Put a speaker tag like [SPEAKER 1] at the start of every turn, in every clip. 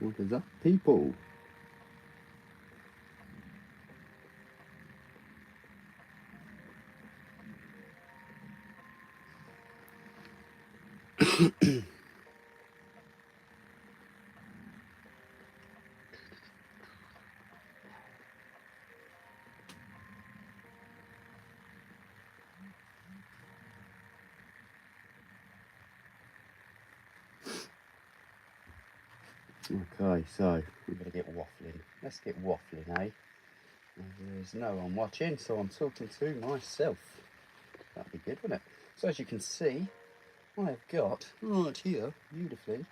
[SPEAKER 1] What is up, people? Okay, so we're going to get waffling. Let's get waffling, eh? There's no one watching, so I'm talking to myself. That'd be good, wouldn't it? So as you can see, I have got, right here, beautifully,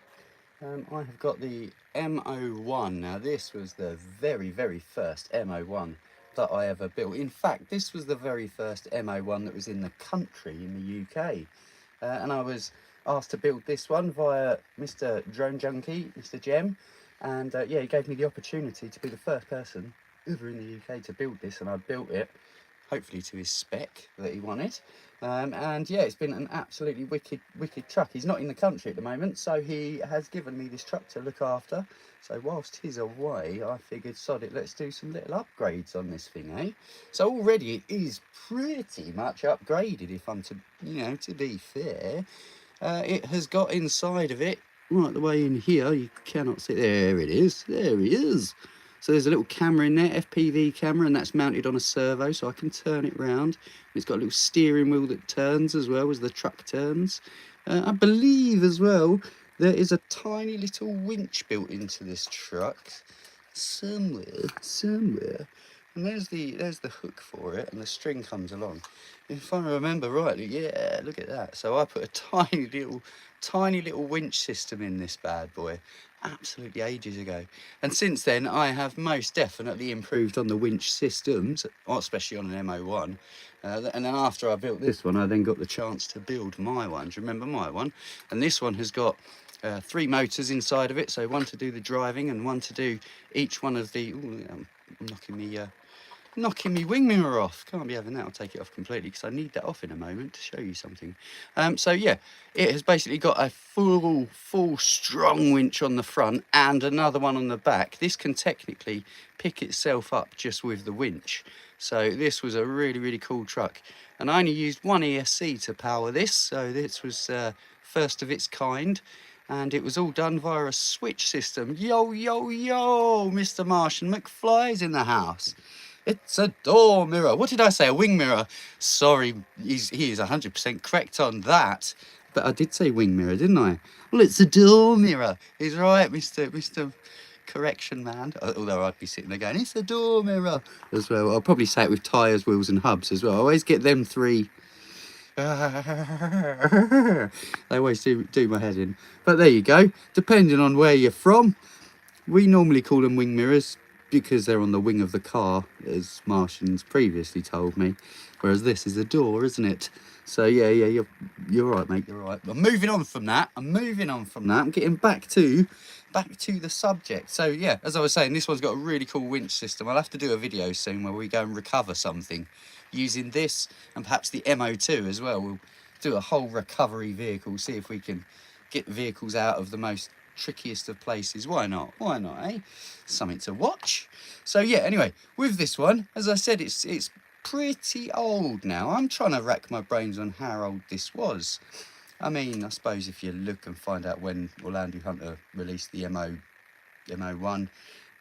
[SPEAKER 1] I have got the M01. Now this was the very, very first M01 that I ever built. In fact, this was the very first M01 that was in the country, in the UK. And I was asked to build this one via Mr. Drone Junkie, Mr. Jem. And yeah, he gave me the opportunity to be the first person ever in the UK to build this, and I built it, hopefully to his spec that he wanted. And yeah, it's been an absolutely wicked truck. He's not in the country at the moment, so he has given me this truck to look after. So whilst he's away, I figured, sod it, let's do some little upgrades on this thing, eh? So already it is pretty much upgraded, if I'm to, you know, to be fair. It has got inside of it, right the way in here, you cannot see, there it is, there he is. So there's a little camera in there, FPV camera, and that's mounted on a servo, so I can turn it round. It's got a little steering wheel that turns as well as the truck turns. I believe as well there is a tiny little winch built into this truck somewhere. And there's the hook for it, and the string comes along. If I remember rightly, yeah, look at that. So I put a tiny little winch system in this bad boy, absolutely ages ago. And since then, I have most definitely improved on the winch systems, especially on an M01. And then after I built this one, I then got the chance to build my one. Do you remember my one? And this one has got 3 motors inside of it, so one to do the driving and one to do each one of the... Ooh, I'm knocking me wing mirror off. Can't be having that. I'll take it off completely because I need that off in a moment to show you something. So yeah, it has basically got a full strong winch on the front and another one on the back. This can technically pick itself up just with the winch. So this was a really cool truck, and I only used one ESC to power this, so this was first of its kind. And it was all done via a switch system. Yo, Mr. Martian McFly's in the house. It's a door mirror. What did I say? A wing mirror. Sorry, he is 100% correct on that. But I did say wing mirror, didn't I? Well, it's a door mirror. He's right, Mr. Correction Man. Although I'd be sitting there going, it's a door mirror as well. I'll probably say it with tyres, wheels and hubs as well. I always get them 3. They always do my head in. But there you go. Depending on where you're from, we normally call them wing mirrors because they're on the wing of the car, as Martians previously told me. Whereas this is a door, isn't it? So yeah, you're right, mate. You're right. I'm moving on from that. I'm getting back to the subject. So yeah, as I was saying, this one's got a really cool winch system. I'll have to do a video soon where we go and recover something using this and perhaps the M02 as well. We'll do a whole recovery vehicle, see if we can get vehicles out of the most trickiest of places. Why not, eh? Something to watch. So yeah, anyway, with this one, as I said, it's pretty old now. I'm trying to rack my brains on how old this was. I mean, I suppose if you look and find out when Orlando Hunter released the M01,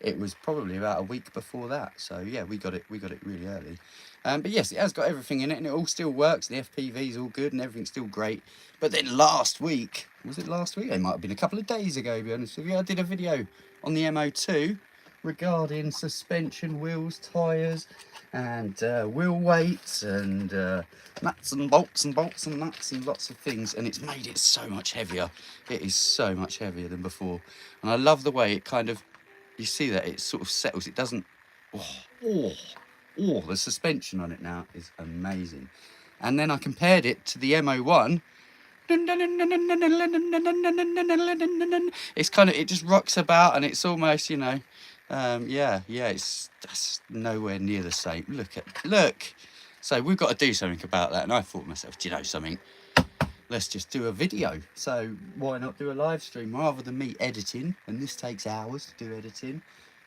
[SPEAKER 1] it was probably about a week before that. So yeah, we got it really early. But yes, it has got everything in it, and it all still works. The FPV's all good and everything's still great. But then last week, was it last week? It might have been a couple of days ago, to be honest with you. I did a video on the M02 regarding suspension, wheels, tyres, and wheel weights, and nuts and bolts and nuts and lots of things. And it's made it so much heavier. It is so much heavier than before. And I love the way it kind of, you see that it sort of settles. It doesn't, the suspension on it now is amazing. And then I compared it to the M01. It's kind of, it just rocks about, and it's almost, you know, it's that's nowhere near the same. Look. So we've got to do something about that. And I thought to myself, do you know something? let's just do a video. So why not do a live stream rather than me editing? And this takes hours to do editing.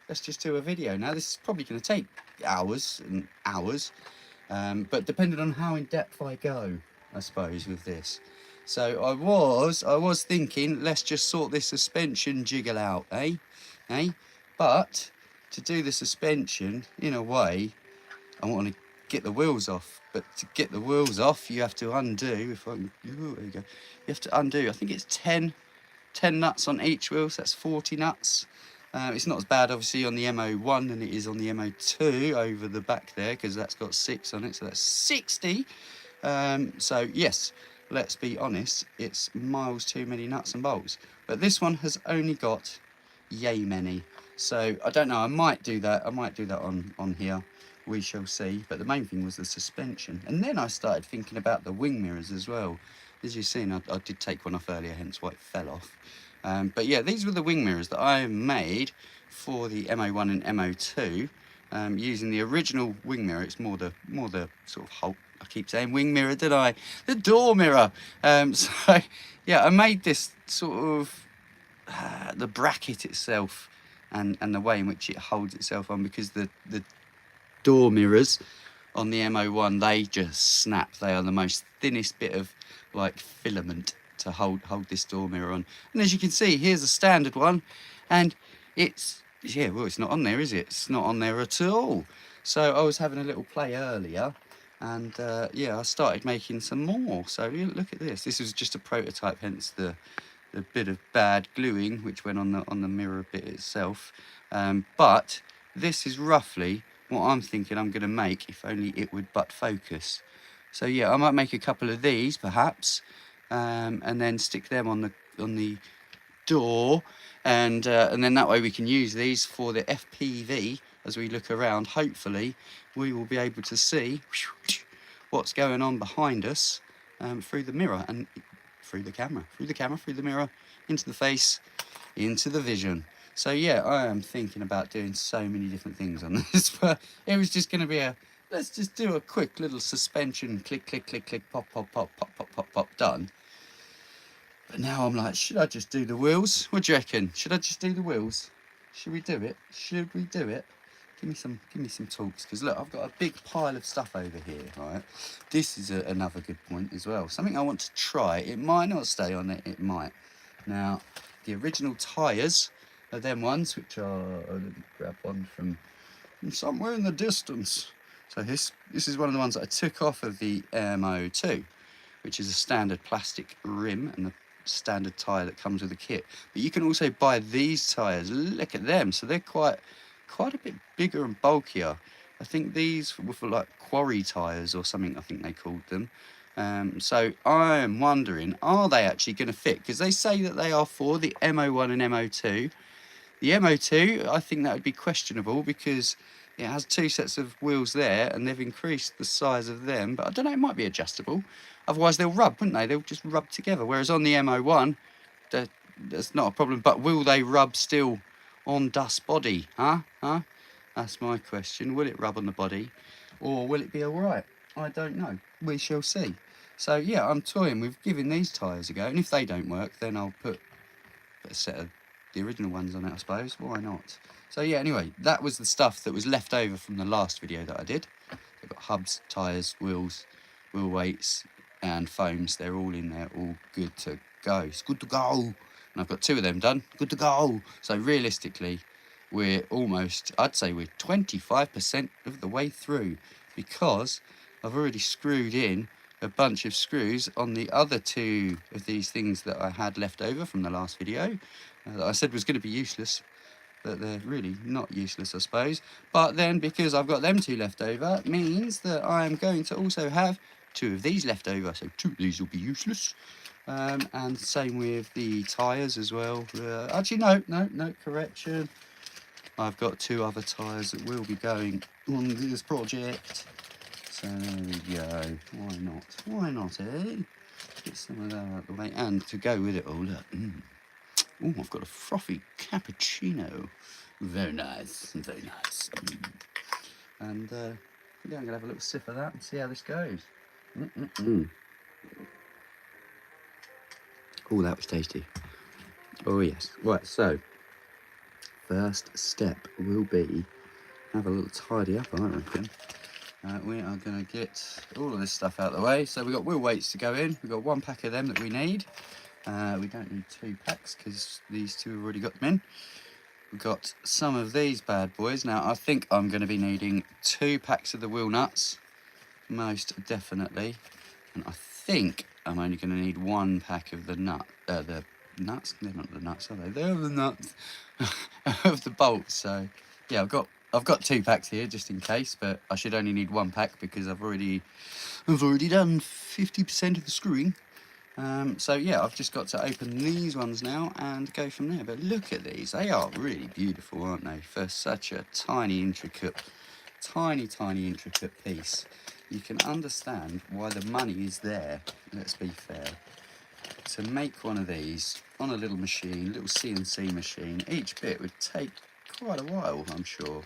[SPEAKER 1] Let's just do a video. Now this is probably going to take hours and hours, but depending on how in depth I go, I suppose, with this. So I was thinking, let's just sort this suspension jiggle out, eh? But to do the suspension, in a way, I want to get the wheels off. But to get the wheels off, you have to undo. If I can, ooh, there you go. You have to undo. I think it's 10 nuts on each wheel, so that's 40 nuts. It's not as bad, obviously, on the MO1 than it is on the MO2 over the back there, because that's got 6 on it, so that's 60. So yes, let's be honest, it's miles too many nuts and bolts. But this one has only got yay many. So I don't know, I might do that on here. We shall see. But the main thing was the suspension. And then I started thinking about the wing mirrors as well. As you've seen, I did take one off earlier, hence why it fell off. But yeah, these were the wing mirrors that I made for the MO1 and MO2. Using the original wing mirror. It's more the sort of whole, I keep saying wing mirror, did I? The door mirror. So yeah, I made this sort of the bracket itself and the way in which it holds itself on, because the door mirrors on the MO1, they just snap. They are the most thinnest bit of like filament to hold this door mirror on. And as you can see, here's a standard one, and it's, yeah, well, it's not on there, is it? It's not on there at all. So I was having a little play earlier, and yeah, I started making some more. So look at this. This was just a prototype, hence the bit of bad gluing which went on the mirror bit itself. But this is roughly what I'm thinking I'm going to make, if only it would but focus. So yeah, I might make a couple of these perhaps, and then stick them on the door, and then that way we can use these for the FPV as we look around. Hopefully we will be able to see what's going on behind us through the mirror and through the camera, through the mirror, into the face, into the vision. So yeah, I am thinking about doing so many different things on this, but it was just going to be let's just do a quick little suspension, click, click, click, click, pop, pop, pop, pop, pop, pop, pop, done. But now I'm like, should I just do the wheels? What do you reckon? Should I just do the wheels? Should we do it? Should we do it? Give me some talks, because look, I've got a big pile of stuff over here, right? This is another good point as well. Something I want to try. It might not stay on it, it might. Now, the original tyres are them ones, which are, let me grab one from somewhere in the distance. So this is one of the ones that I took off of the MO2, which is a standard plastic rim and the standard tyre that comes with the kit. But you can also buy these tyres. Look at them. So they're quite a bit bigger and bulkier. I think these were for like quarry tyres or something, I think they called them. So I am wondering, are they actually going to fit? Because they say that they are for the MO1 and MO2. The MO2, I think that would be questionable, because it has 2 sets of wheels there and they've increased the size of them. But I don't know, it might be adjustable. Otherwise they'll rub, wouldn't they? They'll just rub together. Whereas on the MO1, that's not a problem. But will they rub still on dust body? Huh? That's my question. Will it rub on the body, or will it be all right? I don't know. We shall see. So yeah, I'm toying with giving these tyres a go, and if they don't work, then I'll put a set of the original ones on it, I suppose. Why not? So yeah, anyway, that was the stuff that was left over from the last video that I did. I've got hubs, tyres, wheels, wheel weights, and foams. They're all in there, all good to go. It's good to go. And I've got 2 of them done. Good to go. So realistically, we're almost, I'd say we're 25% of the way through, because I've already screwed in a bunch of screws on the other 2 of these things that I had left over from the last video that I said was going to be useless, but they're really not useless, I suppose. But then, because I've got them 2 left over, it means that I'm going to also have 2 of these left over, so 2 of these will be useless. And same with the tyres as well. Actually, no, correction. I've got 2 other tyres that will be going on this project. So there we go. Why not, eh? Get some of that out of the way. And to go with it all, look. Oh, I've got a frothy cappuccino. Very nice, very nice. And yeah, I'm going to have a little sip of that and see how this goes. Oh, that was tasty. Oh yes. Right, so first step will be have a little tidy up, I reckon. We are going to get all of this stuff out of the way. So we've got wheel weights to go in. We've got 1 pack of them that we need. We don't need 2 packs because these 2 have already got them in. We've got some of these bad boys. Now I think I'm going to be needing 2 packs of the wheel nuts, most definitely. And I think I'm only going to need 1 pack of the the nuts. They're not the nuts, are they? They're the nuts of the bolts. So yeah, I've got 2 packs here just in case, but I should only need 1 pack because I've already done 50% of the screwing. So yeah, I've just got to open these ones now and go from there. But look at these, they are really beautiful, aren't they? For such a tiny intricate piece. You can understand why the money is there, let's be fair. To make one of these on a little machine, little CNC machine, each bit would take quite a while, I'm sure.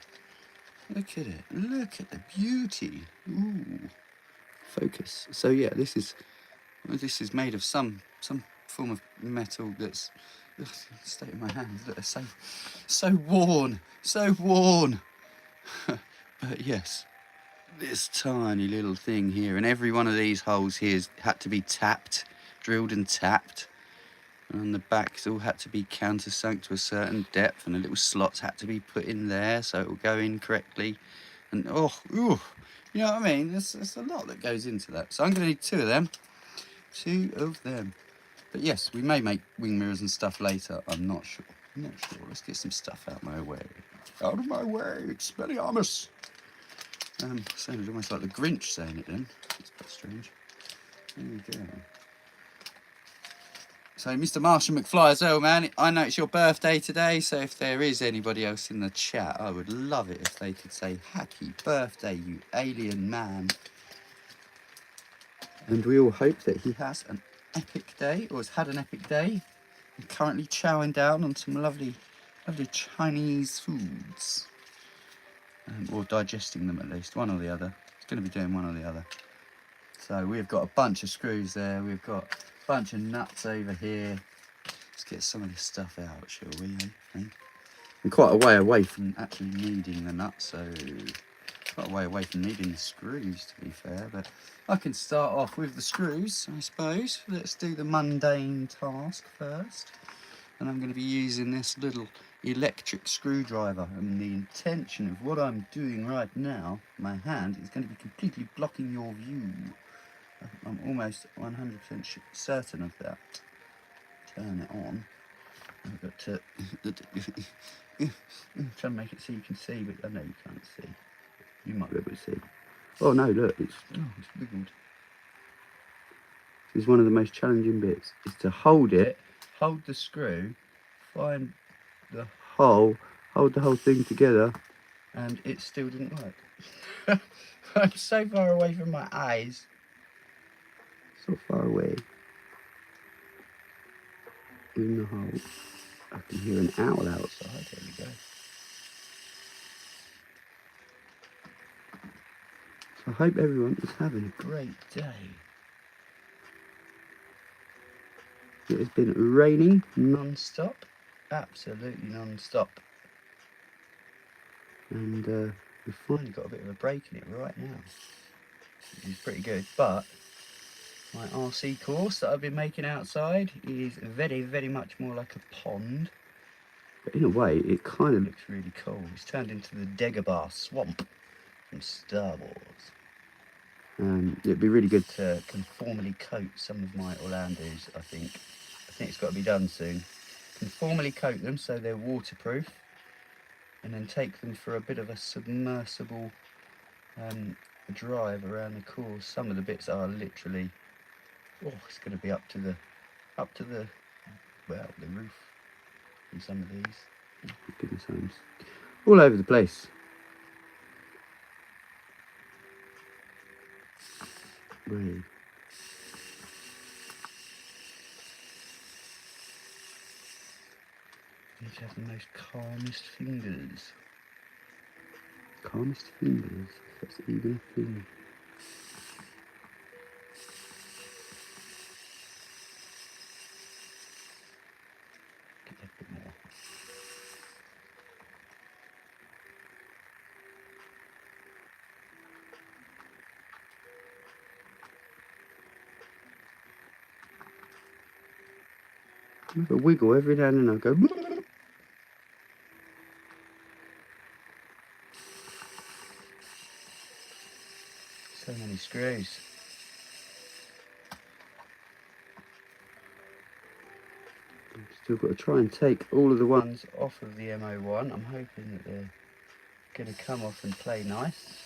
[SPEAKER 1] Look at it, look at the beauty. Ooh. Focus. So yeah, this is made of some form of metal that's state of my hands that are so worn. But yes, this tiny little thing here, and every one of these holes here had to be tapped, drilled and tapped. And the backs all had to be countersunk to a certain depth, and the little slots had to be put in there so it will go in correctly. And you know what I mean? There's a lot that goes into that. So I'm going to need 2 of them. 2 of them. But yes, we may make wing mirrors and stuff later. I'm not sure. Let's get some stuff out of my way. Out of my way, Expelliarmus. Sounded almost like the Grinch saying it then. It's a bit strange. There we go. So, Mr. Marshall McFly as well, man. I know it's your birthday today, so if there is anybody else in the chat, I would love it if they could say happy birthday, you alien man. And we all hope that he has an epic day, or has had an epic day. I'm currently chowing down on some lovely Chinese foods. Or digesting them at least, one or the other. It's going to be doing one or the other. So we've got a bunch of screws there, we've got a bunch of nuts over here. Let's get some of this stuff out, shall we? I'm quite a way away from actually needing the nuts, so quite a way away from needing the screws, to be fair. But I can start off with the screws, I suppose. Let's do the mundane task first. And I'm going to be using this little electric screwdriver, and the intention of what I'm doing right now, my hand, is going to be completely blocking your view. I'm almost 100% certain of that. Turn it on. I've got to try and make it so you can see, but I know you can't see. You might be able to see. Oh no, look, it's wiggled. This is one of the most challenging bits, is to hold it, hold the screw, find the hole, hold the whole thing together, and it still didn't work. I'm so far away from my eyes. So far away. In the hole. I can hear an owl outside. There we go. So I hope everyone is having a great day. It has been raining non-stop. Absolutely non-stop. And we've finally got a bit of a break in it right now. It's pretty good, but my RC course that I've been making outside is very, very much more like a pond. But in a way, it kind of looks really cool. It's turned into the Dagobah swamp from Star Wars. It'd be really good to conformally coat some of my Orlandos, I think. I think it's got to be done soon. Conformally coat them so they're waterproof, and then take them for a bit of a submersible drive around the course. Some of the bits are literally, it's going to be up to the roof in some of these. Oh, goodness homes. All over the place. Right. You need to have the most calmest fingers. Calmest fingers, if that's even a thing. Have a wiggle every now and then. I'll go. So many screws. Still got to try and take all of the ones off of the MO1. I'm hoping that they're going to come off and play nice.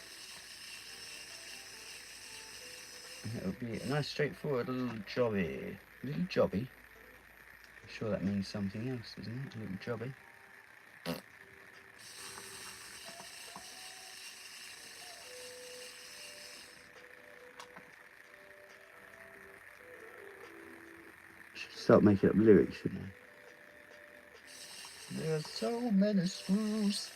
[SPEAKER 1] And it'll be a nice straightforward little jobby. Little jobby. I'm sure that means something else, doesn't it? A little jobby. Should start making up lyrics, shouldn't I? There's so many screws.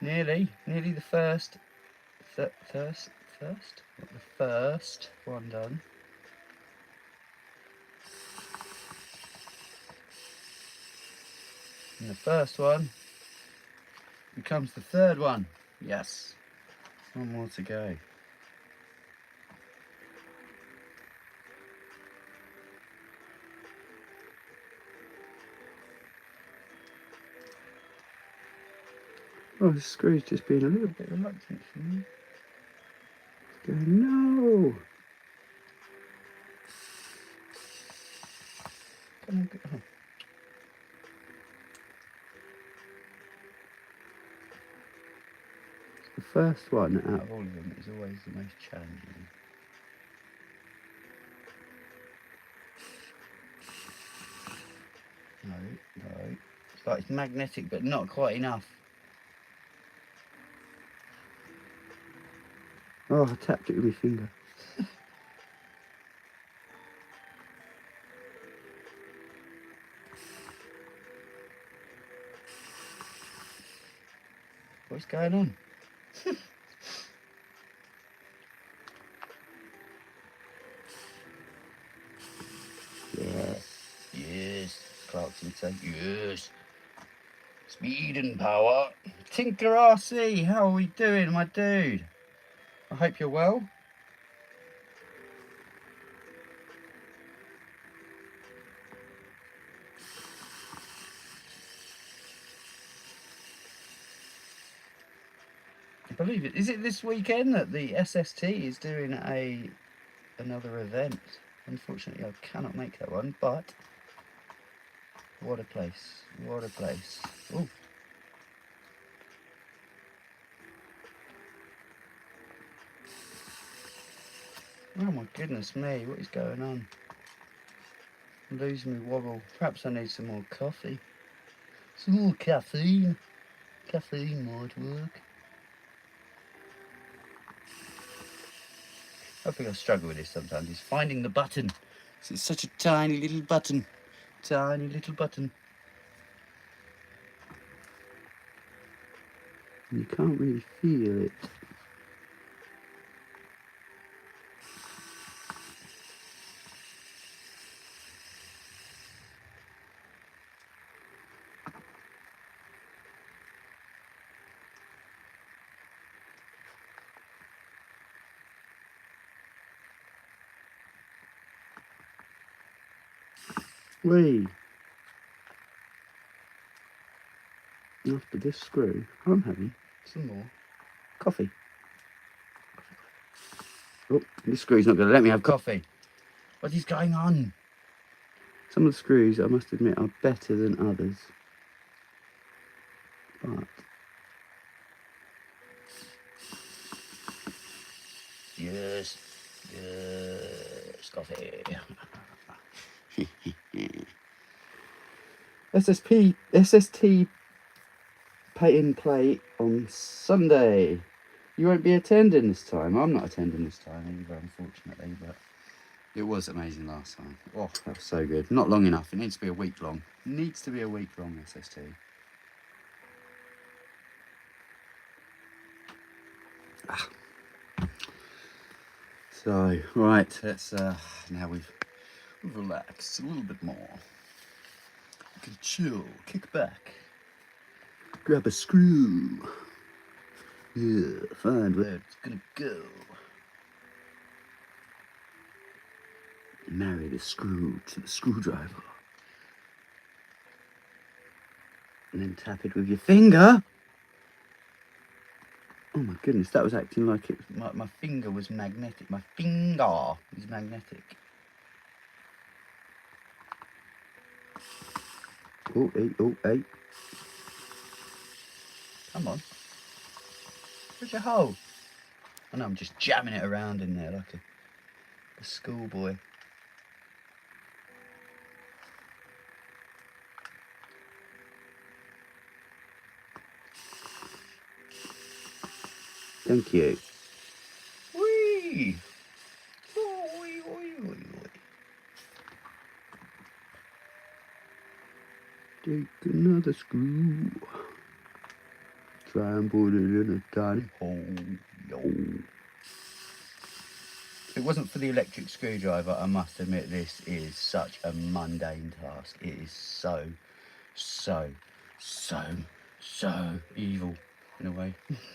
[SPEAKER 1] Nearly the first one done. And the first one becomes the third one. Yes. One more to go. Oh, the screw's just being a little bit reluctant for me. It's going, no! Come on, oh. The first one out of all of them is always the most challenging. No. It's like it's magnetic, but not quite enough. Oh, I tapped it with my finger. What's going on? Yes, Clarkson would say, yes. Speed and power. Tinker RC, how are we doing, my dude? I hope you're well. I believe it. Is it this weekend that the SST is doing another event? Unfortunately, I cannot make that one, but what a place. What a place. Ooh. Oh my goodness me, what is going on? I'm losing my wobble. Perhaps I need some more coffee. Some more caffeine. Caffeine might work. I think I struggle with this sometimes, is finding the button. It's such a tiny little button. Tiny little button. You can't really feel it. Wait. After this screw, I'm having some more coffee. Oh, this screw's not going to let me have coffee. What is going on? Some of the screws, I must admit, are better than others. But yes, coffee. SST pay and play on Sunday. You won't be attending this time. I'm not attending this time either, unfortunately, but it was amazing last time. Oh, that was so good. Not long enough. It needs to be a week long. It needs to be a week long SST. So, right, let's now we've relaxed a little bit more. We can chill, kick back, grab a screw. Yeah, find where it's gonna go. Marry the screw to the screwdriver. And then tap it with your finger. Oh my goodness, that was acting like it was, my finger was magnetic. My finger is magnetic. Oh, hey, oh, hey. Come on. Where's your hole? I know I'm just jamming it around in there like a schoolboy. Thank you. Whee! Oh, wee, wee, wee, wee. Take another screw. Try and put it in a tiny hole. Yo. If it wasn't for the electric screwdriver, I must admit this is such a mundane task. It is so evil in a way.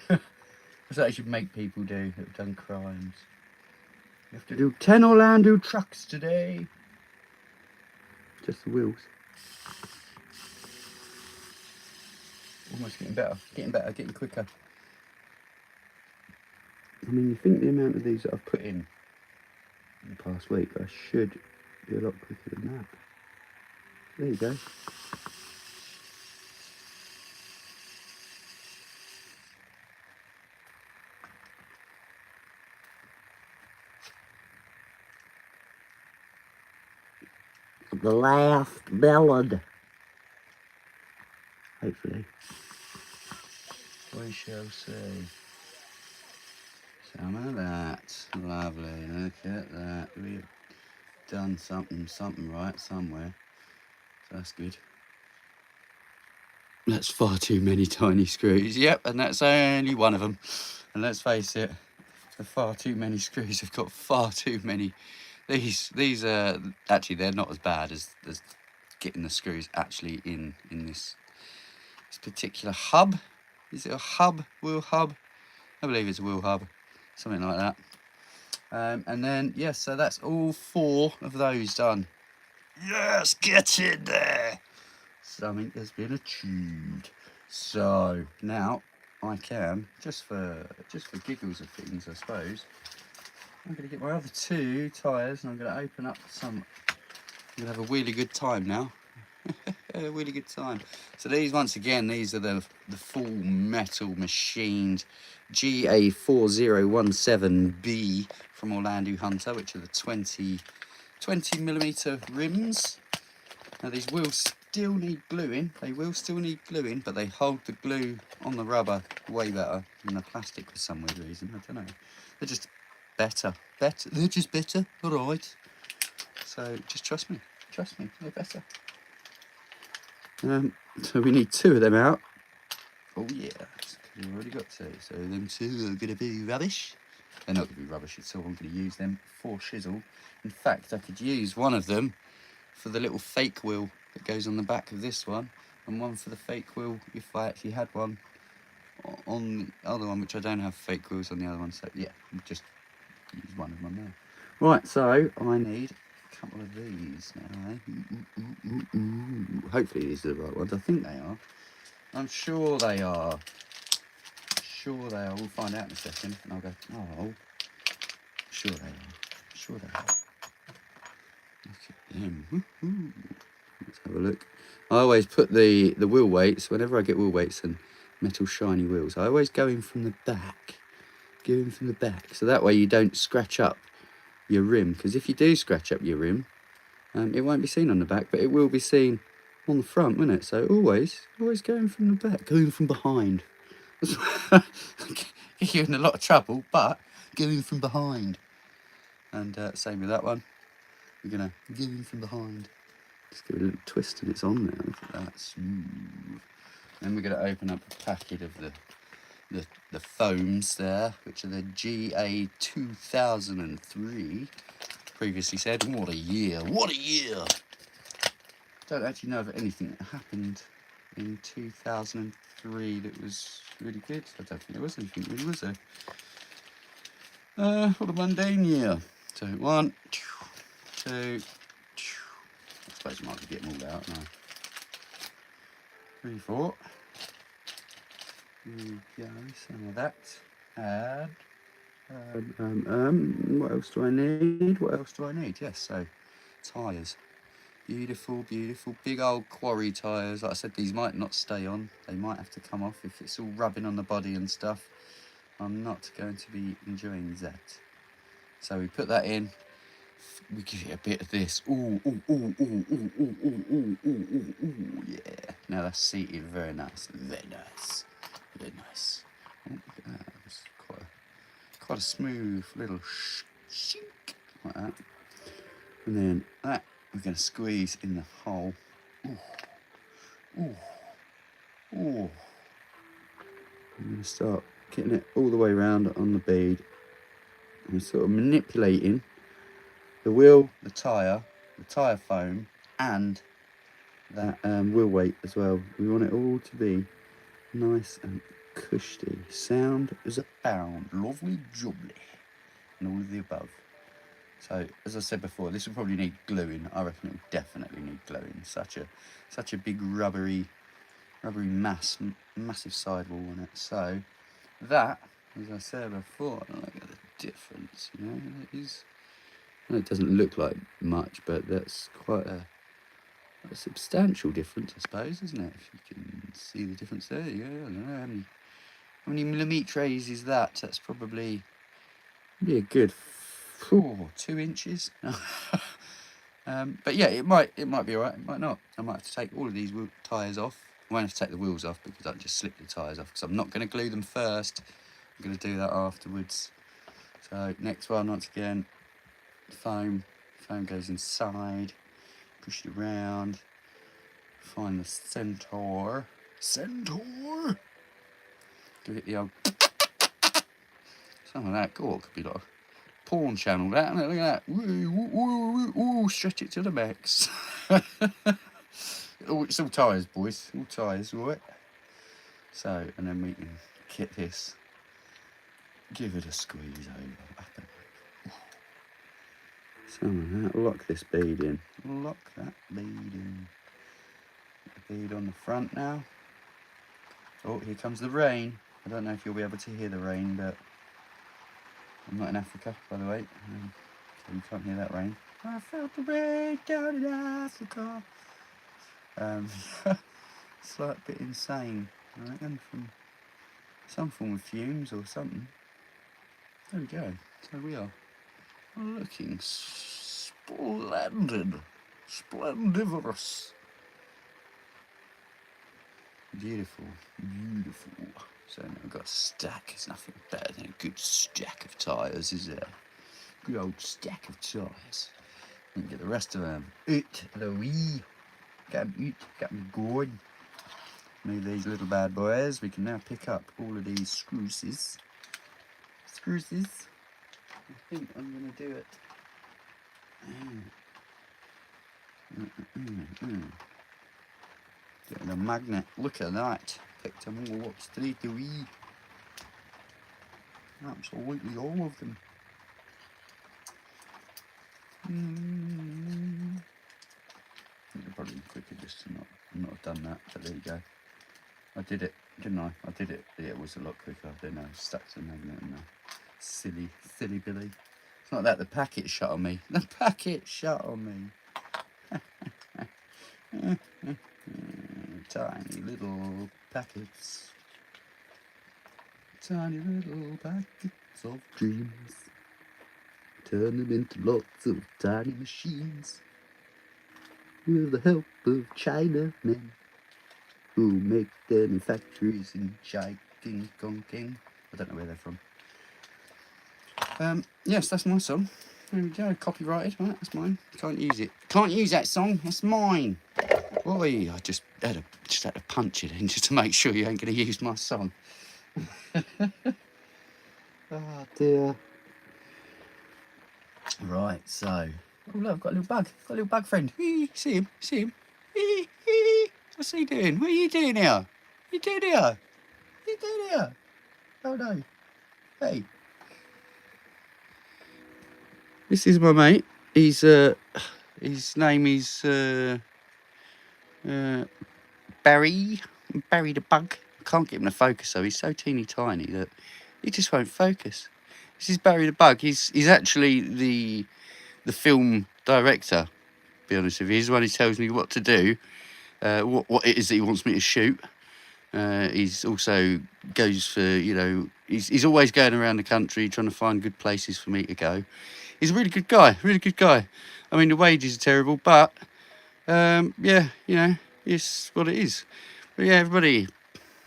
[SPEAKER 1] That's what you should make people do that have done crimes. You have to do 10 Orlando trucks today. Just the wheels. Almost getting better, getting quicker. I mean, you think the amount of these that I've put in the past week, I should be a lot quicker than that. There you go. The last ballad. Hopefully. We shall see. Some of that. Lovely. Look at that. We've done something right somewhere. So that's good. That's far too many tiny screws. Yep, and that's only one of them. And let's face it, the far too many screws have got far too many. These are actually, they're not as bad as getting the screws actually in this particular hub. Is it a hub? Wheel hub? I believe it's a wheel hub, something like that. And then yes, so that's all 4 of those done. Yes, get in there. Something has been achieved. So now I can, just for giggles of things, I suppose, I'm going to get my other 2 tyres and I'm going to open up some. I'm going to have a really good time now. A really good time. So these, once again, these are the full metal machined GA4017B from Orlando Hunter, which are the 20mm rims. Now these will still need gluing. They will still need gluing, but they hold the glue on the rubber way better than the plastic for some weird reason. I don't know. They're just better. They're just better. All right. So just trust me. Trust me. They're better. So we need 2 of them out. Oh yeah, we've already got 2. So them 2 are going to be rubbish. They're not going to be rubbish at all. I'm going to use them for shizzle. In fact, I could use one of them for the little fake wheel that goes on the back of this one, and one for the fake wheel if I actually had one on the other one, which I don't have fake wheels on the other one. So yeah, I'll just use one of them there. Right, so I need couple of these now, eh? Hopefully these are the right ones. I think they are. I'm sure they are. Sure they are. We'll find out in a second. And I'll go, oh, sure they are. Sure they are. Look at them. Let's have a look. I always put the wheel weights, whenever I get wheel weights and metal shiny wheels, I always go in from the back. Go in from the back. So that way you don't scratch up your rim, because if you do scratch up your rim, it won't be seen on the back, but it will be seen on the front, won't it? So always going from the back, going from behind. Get you in a lot of trouble, but going from behind. And same with that one. We're gonna go in from behind. Just give it a little twist and it's on there. Look at that, smooth. Then we're gonna open up a packet of the foams there, which are the GA2003. Previously said, what a year, what a year. Don't actually know of anything that happened in 2003 that was really good. I don't think there was anything really, was there? What a mundane year. So 1, 2, 2. I suppose you might be getting all out now. 3, 4. There you go, some of that. Add. What else do I need? What else do I need? Yes, so tyres. Beautiful, beautiful, big old quarry tyres. Like I said, these might not stay on. They might have to come off if it's all rubbing on the body and stuff. I'm not going to be enjoying that. So we put that in. We give it a bit of this. Ooh, ooh, ooh, ooh, ooh, ooh, ooh, ooh, ooh, ooh, ooh, yeah. Now that's seated very nice. Very nice. Very nice. Oh, look at that. That's quite a smooth little shink like that. And then that we're going to squeeze in the hole. Ooh, ooh, ooh. I'm going to start getting it all the way around on the bead. And sort of manipulating the wheel, the tyre foam, and that wheel weight as well. We want it all to be nice and cushy. Sound as a pound. Lovely jubbly. And all of the above. So, as I said before, this will probably need gluing. I reckon it will definitely need gluing. Such a big rubbery massive sidewall on it. So, that, as I said before, look at the difference, you know, it is. It doesn't look like much, but that's quite a substantial difference, I suppose, isn't it? If you can see the difference there, yeah, I don't know how many millimetres is that? That's probably a good 2 inches. But yeah, it might be alright, it might not. I might have to take all of these tyres off. I won't have to take the wheels off because I just slip the tyres off because I'm not going to glue them first. I'm going to do that afterwards. So next one, once again, foam goes inside, push it around, find the centaur, give it the old something like that. God, could be like a porn channel, that. Look at that. Ooh, stretch it to the max. Oh, it's all tyres, boys, all tyres, right? So, and then we can kit this, give it a squeeze over, up and over. Some of that, lock this bead in, lock that bead in. The bead on the front now. Oh, here comes the rain. I don't know if you'll be able to hear the rain, but I'm not in Africa, by the way, so you can't hear that rain. I felt the rain down in Africa. It's like a bit insane, I reckon, from some form of fumes or something. There we go. So we are looking splendid, splendiferous. Beautiful, beautiful. So now we've got a stack. It's nothing better than a good stack of tyres, is there? Good old stack of tyres. And get the rest of them out of the wee. Get them out, get them going. Move these little bad boys. We can now pick up all of these screws. I think I'm going to do it. Getting a magnet. Look at that. Picked them all up straight away. Absolutely all of them. It would probably be quicker just to not have done that, but there you go. I did it, didn't I? I did it. Yeah, it was a lot quicker. Then I stuck to the magnet and silly Billy. It's not that the packet shut on me. The packet shut on me. Tiny little packets. Tiny little packets of dreams. Turn them into lots of tiny machines. With the help of Chinamen who make them in factories in King Kong King. I don't know where they're from. Yes, that's my song. There we go, copyrighted, right? That's mine. Can't use it. Can't use that song. That's mine. Boy, I just had to punch it in just to make sure you ain't going to use my song. Oh dear. Right, so. Oh look, I've got a little bug. Got a little bug friend. See him? See him? What's he doing? What are you doing here? You doing here? You doing here? Oh no. Hey. This is my mate. He's His name is Barry the Bug. I can't get him to focus though. He's so teeny tiny that he just won't focus. This is Barry the Bug. He's actually the film director. To be honest with you, he's the one who tells me what to do, what it is that he wants me to shoot. He's also goes for, you know, he's always going around the country trying to find good places for me to go. He's a really good guy, really good guy. I mean, the wages are terrible, but yeah, you know, it's what it is. But yeah, everybody,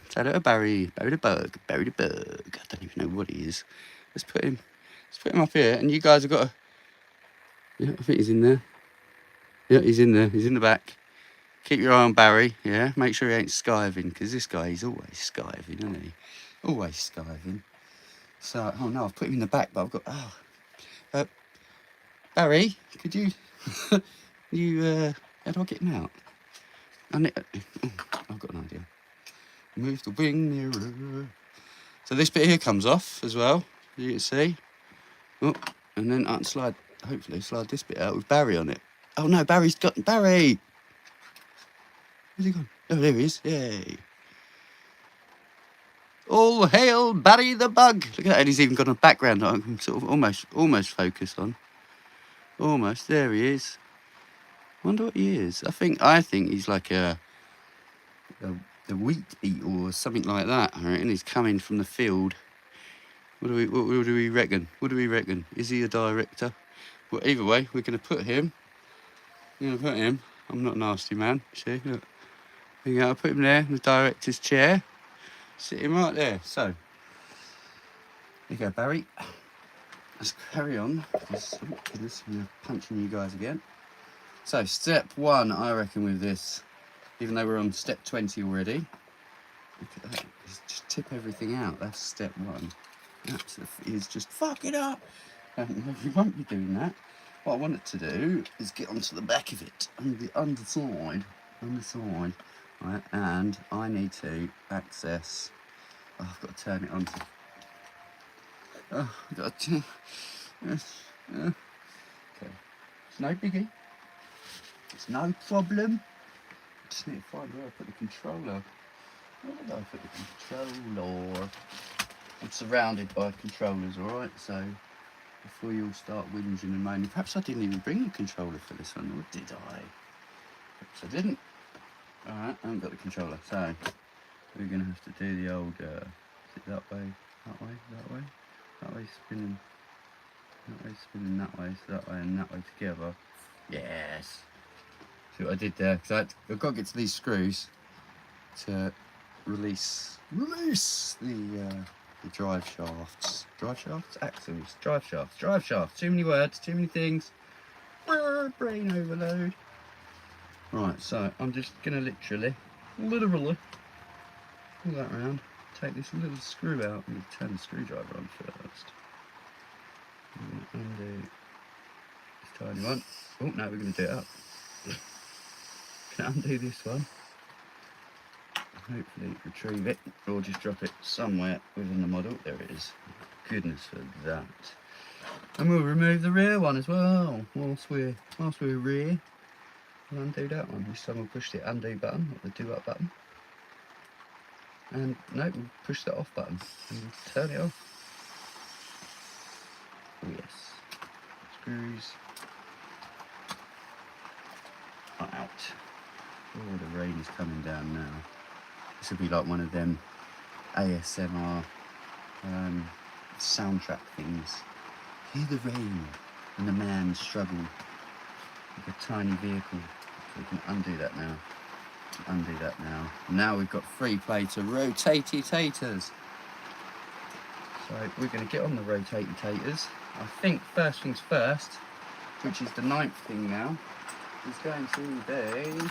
[SPEAKER 1] shout out to Barry the Bug, Barry the Bug. I don't even know what he is. Let's put him up here, and you guys have got to. Yeah, I think he's in there. Yeah, he's in there. He's in the back. Keep your eye on Barry, yeah? Make sure he ain't skiving, because this guy, he's always skiving, isn't he? Always skiving. So, oh no, I've put him in the back, but I've got, Barry, could you, how do I get him out? I've got an idea. Move the wing nearer. So this bit here comes off as well, as you can see. Oh, and then I can hopefully slide this bit out with Barry on it. Oh no, Barry! Where's he gone? Oh, there he is. Yay. All hail Barry the Bug. Look at that. And he's even got a background that I can sort of almost focus on. Almost. There he is. Wonder what he is. I think he's like a wheat beetle or something like that. I reckon he's coming from the field. What do we reckon? What do we reckon? Is he a director? Well, either way, we're going to put him. I'm not a nasty man. See, look. I'll put him there in the director's chair. Sit him right there. So, there you go, Barry. Let's carry on. I'm punching you guys again. So, step 1, I reckon, with this, even though we're on step 20 already. Look at that. Just tip everything out. That's step 1. Absolutely, is just fuck it up. You won't be doing that. What I want it to do is get onto the back of it, on the underside, right? And I need to access. Oh, I've got to turn it on. Oh, I've got to. Okay, it's no biggie. It's no problem. Just need to find where I put the controller. Where did I put the controller? I'm surrounded by controllers, all right. So. Before you all start whinging and moaning. Perhaps I didn't even bring the controller for this one, or did I? Perhaps I didn't. Alright, I haven't got the controller, so we're going to have to do the old, is it that way, that way spinning, that way, so that way and that way together. Yes! See what I did there? Because I've got to get to these screws to release the drive shafts. Axles. Drive shafts. Too many words, too many things. Brain overload. Right, so I'm just going to literally pull that around, take this little screw out, and turn the screwdriver on first. I'm going to undo this tiny one. Oh, no, we're going to do it up. Can undo this one. Hopefully retrieve it, or just drop it somewhere within the model. There it is. Goodness for that. And we'll remove the rear one as well. Whilst we're rear, we'll undo that one. This time we'll push the undo button, or the do up button. And no, we'll push the off button and turn it off. Oh yes. Screws are out. Oh, the rain is coming down now. This would be like one of them ASMR soundtrack things. Hear the rain and the man struggle with a tiny vehicle. So we can undo that now. Now we've got 3 plates of rotaty-taters. So we're going to get on the rotaty-taters. I think first things first, which is the 9th thing now, is going to be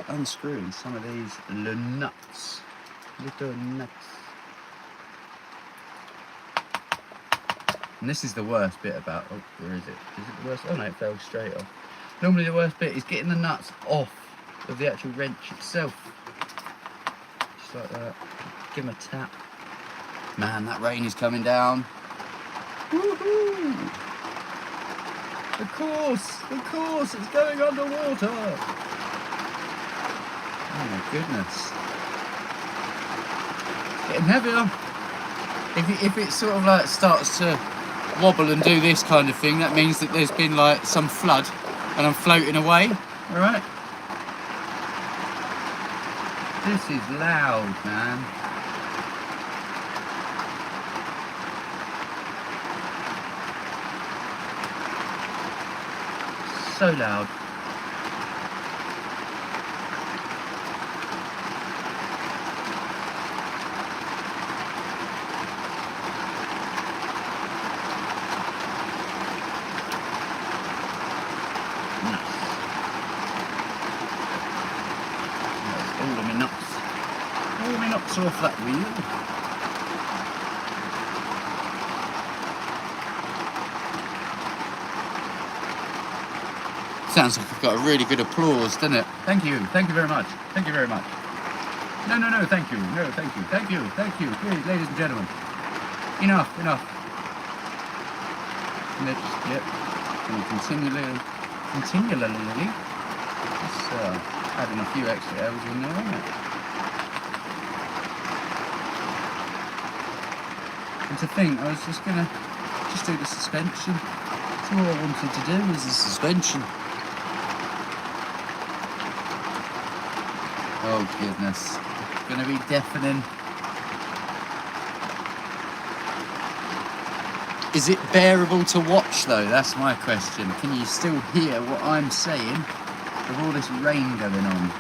[SPEAKER 1] unscrewing some of these little nuts. And this is the worst bit about, oh, where is it? Is it the worst? Oh no, it fell straight off. Normally the worst bit is getting the nuts off of the actual wrench itself. Just like that. Give them a tap. Man, that rain is coming down. Woohoo! Of course, it's going underwater. Oh my goodness. Getting heavier. If it sort of like starts to wobble and do this kind of thing, that means that there's been like some flood and I'm floating away. Alright? This is loud, man. So loud. All my nuts off that wheel. Sounds like I've got a really good applause, doesn't it? Thank you very much. Thank you very much. No, thank you. No, thank you. Please, ladies and gentlemen. Enough. And they're just, yep. And continually. Just adding a few extra L's in there, isn't it? And to think, I was just gonna do the suspension. That's all I wanted to do was the suspension. Oh goodness, it's gonna be deafening. Is it bearable to watch though? That's my question. Can you still hear what I'm saying with all this rain going on?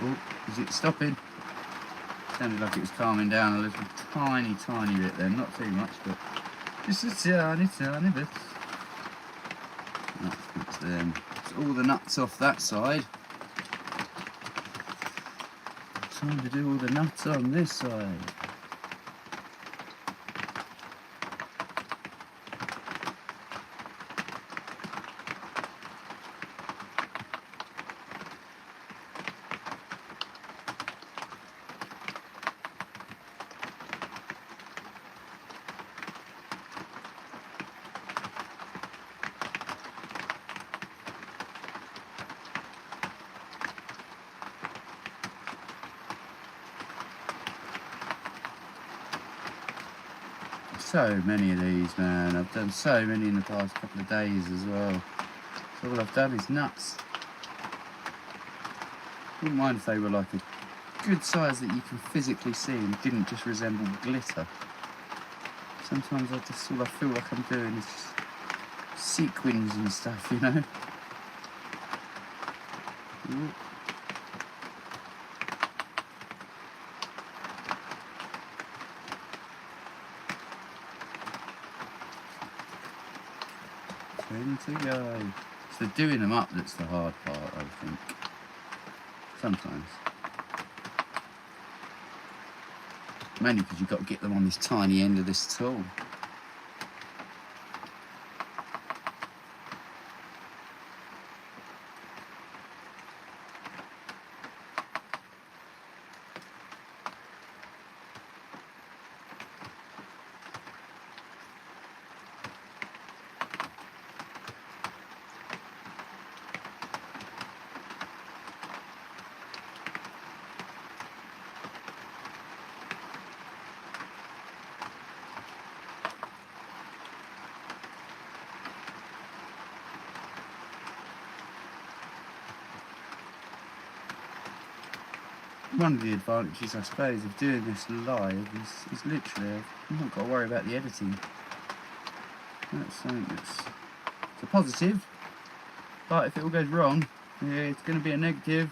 [SPEAKER 1] Oh, is it stopping? Sounded like it was calming down a little tiny bit then, not too much, but just a tiny bit. That's all the nuts off that side. Time to do all the nuts on this side. So many of these, man. I've done so many in the past couple of days as well. So all I've done is nuts. Wouldn't mind if they were like a good size that you can physically see and didn't just resemble glitter. Sometimes all I feel like I'm doing is just sequins and stuff, you know. Ooh. To go. It's the doing them up that's the hard part, I think. Sometimes. Mainly because you've got to get them on this tiny end of this tool. One of the advantages, I suppose, of doing this live is literally I've not got to worry about the editing. That's something it's a positive, but if it all goes wrong, yeah, it's going to be a negative.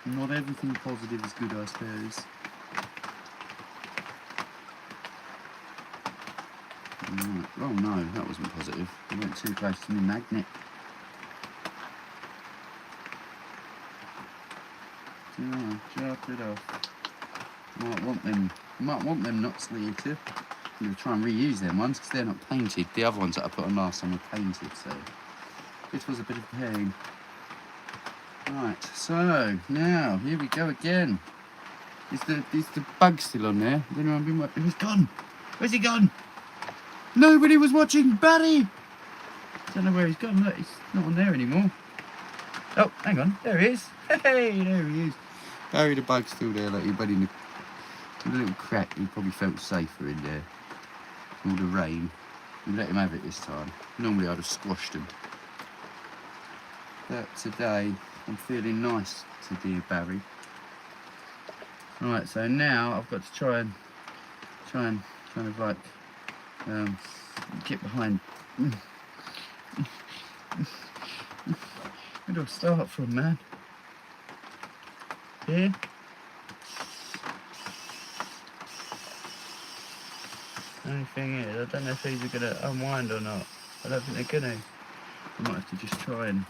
[SPEAKER 1] Not everything positive is good, I suppose. Right. Oh no, that wasn't positive. I went too close to my magnet. Oh, drop it off. Might want them nuts later. I'm going to try and reuse them ones because they're not painted. The other ones that I put on last time were painted, so this was a bit of a pain. Right, so now here we go again. Is the bug still on there? Has anyone been watching? He's gone. Where's he gone? Nobody was watching Barry. Don't know where he's gone. Look, he's not on there anymore. Oh, hang on. There he is. Hey, there he is. Barry the bug's still there. Like he went in the little crack. He probably felt safer in there. All the rain. We let him have it this time. Normally I'd have squashed him. But today I'm feeling nice to dear Barry. Right, so now I've got to try and kind of like get behind. Where do I start from, man? Here? The only thing is, I don't know if these are going to unwind or not. I don't think they're going to. I might have to just try and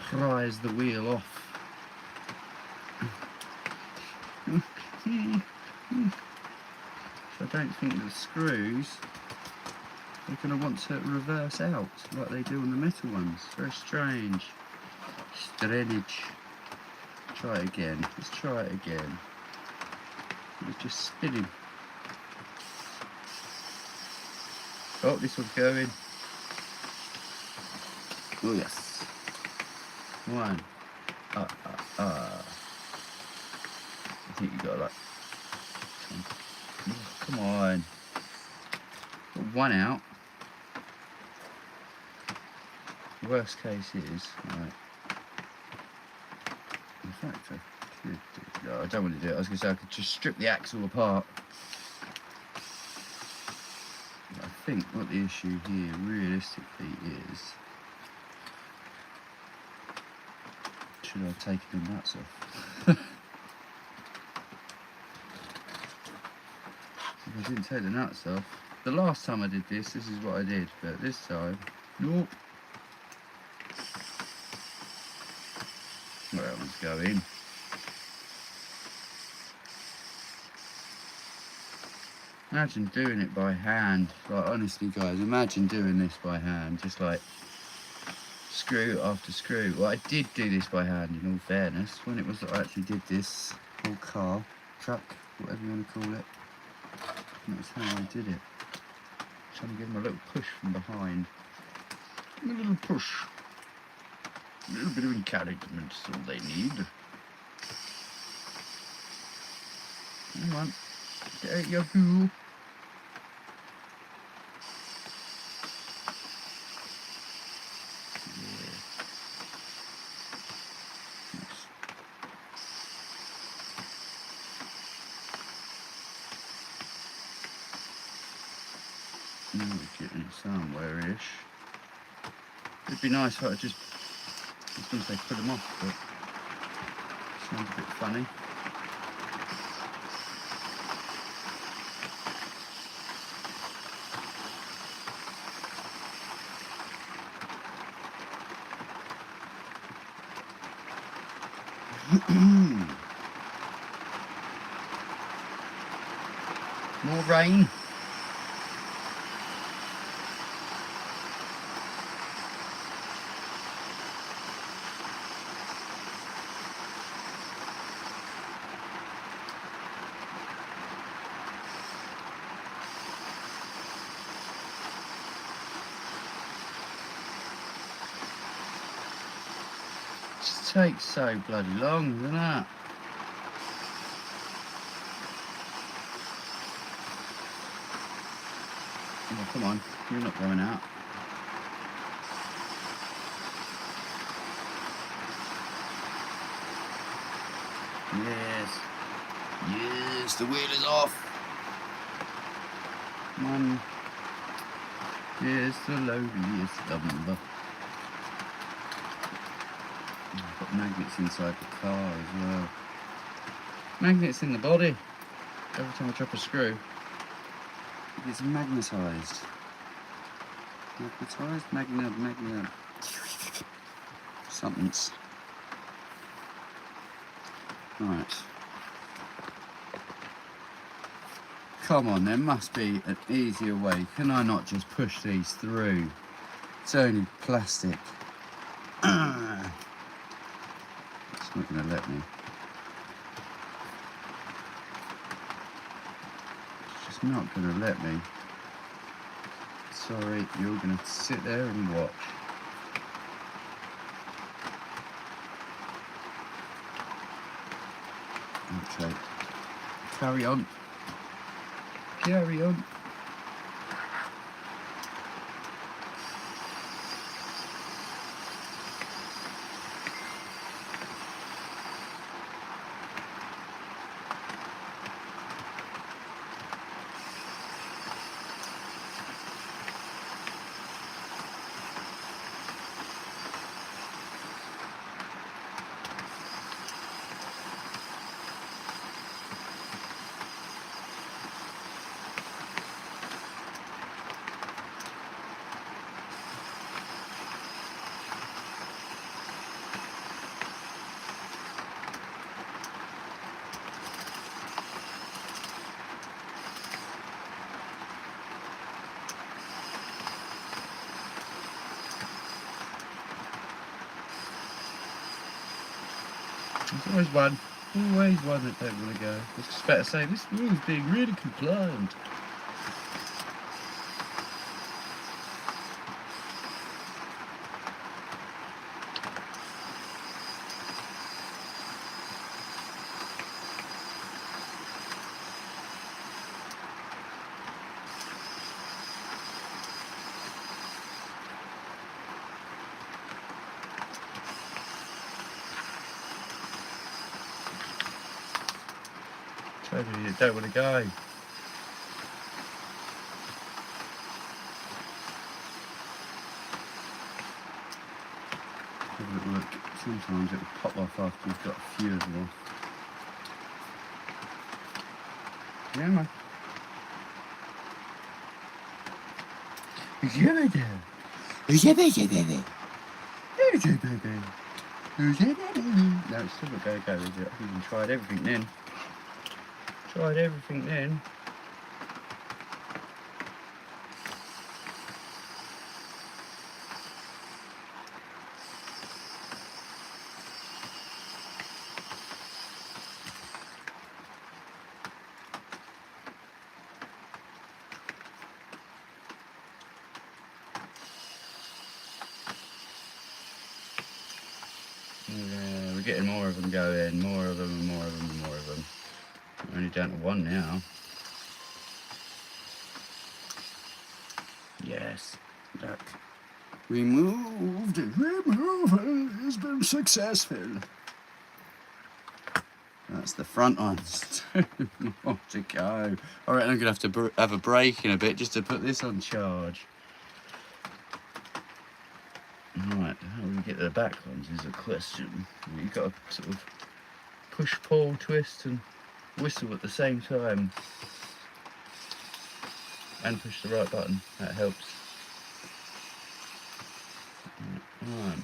[SPEAKER 1] prise the wheel off. So I don't think the screws are going to want to reverse out like they do on the metal ones. Very strange. Strange. Try it again. Let's try it again. It's just spinning. Oh, this one's going. Oh yes. One. I think you got like. Oh, come on. Got one out. Worst case is right. In fact, I could. No, I don't want to do it. I was going to say I could just strip the axle apart. I think what the issue here realistically is, should I have taken the nuts off? If I didn't take the nuts off, the last time I did this is what I did, but this time, nope. Where that one's going. Imagine doing it by hand. Like, honestly guys, imagine doing this by hand, just like screw after screw. Well, I did do this by hand in all fairness, when it was that I actually did this whole car, truck, whatever you want to call it. And that's how I did it. Trying to give them a little push from behind. A little push. A little bit of encouragement is all they need. Come on. There you go. Now we're getting it somewhere-ish. It'd be nice if I was going to say put them off, but it sounds a bit funny. More rain. It takes so bloody long, doesn't it? Oh, come on, you're not going out. Yes. Yes, the wheel is off. Come on. Yes, the lowliest number. I've got magnets inside the car as well. Magnets in the body. Every time I drop a screw, it gets magnetised. Magnetised? Magnet. Something's. Right. Come on, there must be an easier way. Can I not just push these through? It's only plastic. It's not going to let me. It's just not going to let me. Sorry, you're going to sit there and watch. Okay. Carry on. Carry on. There's always one that don't want to go. It's just better say this rule is being really compliant. You don't want to go. Have a little look. Sometimes it will pop off after you've got a few of them. Yeah, man. No, it's still not going to go, is it? I think we tried everything then. Yeah, we're getting more of them going, more of them. We're only down to one now. Yes, look. Removal has been successful. That's the front ones. Two more to go. All right, I'm gonna have to have a break in a bit just to put this on charge. Right, how do we get to the back ones is a question. You've got to sort of push, pull, twist and whistle at the same time. And push the right button, that helps. Right.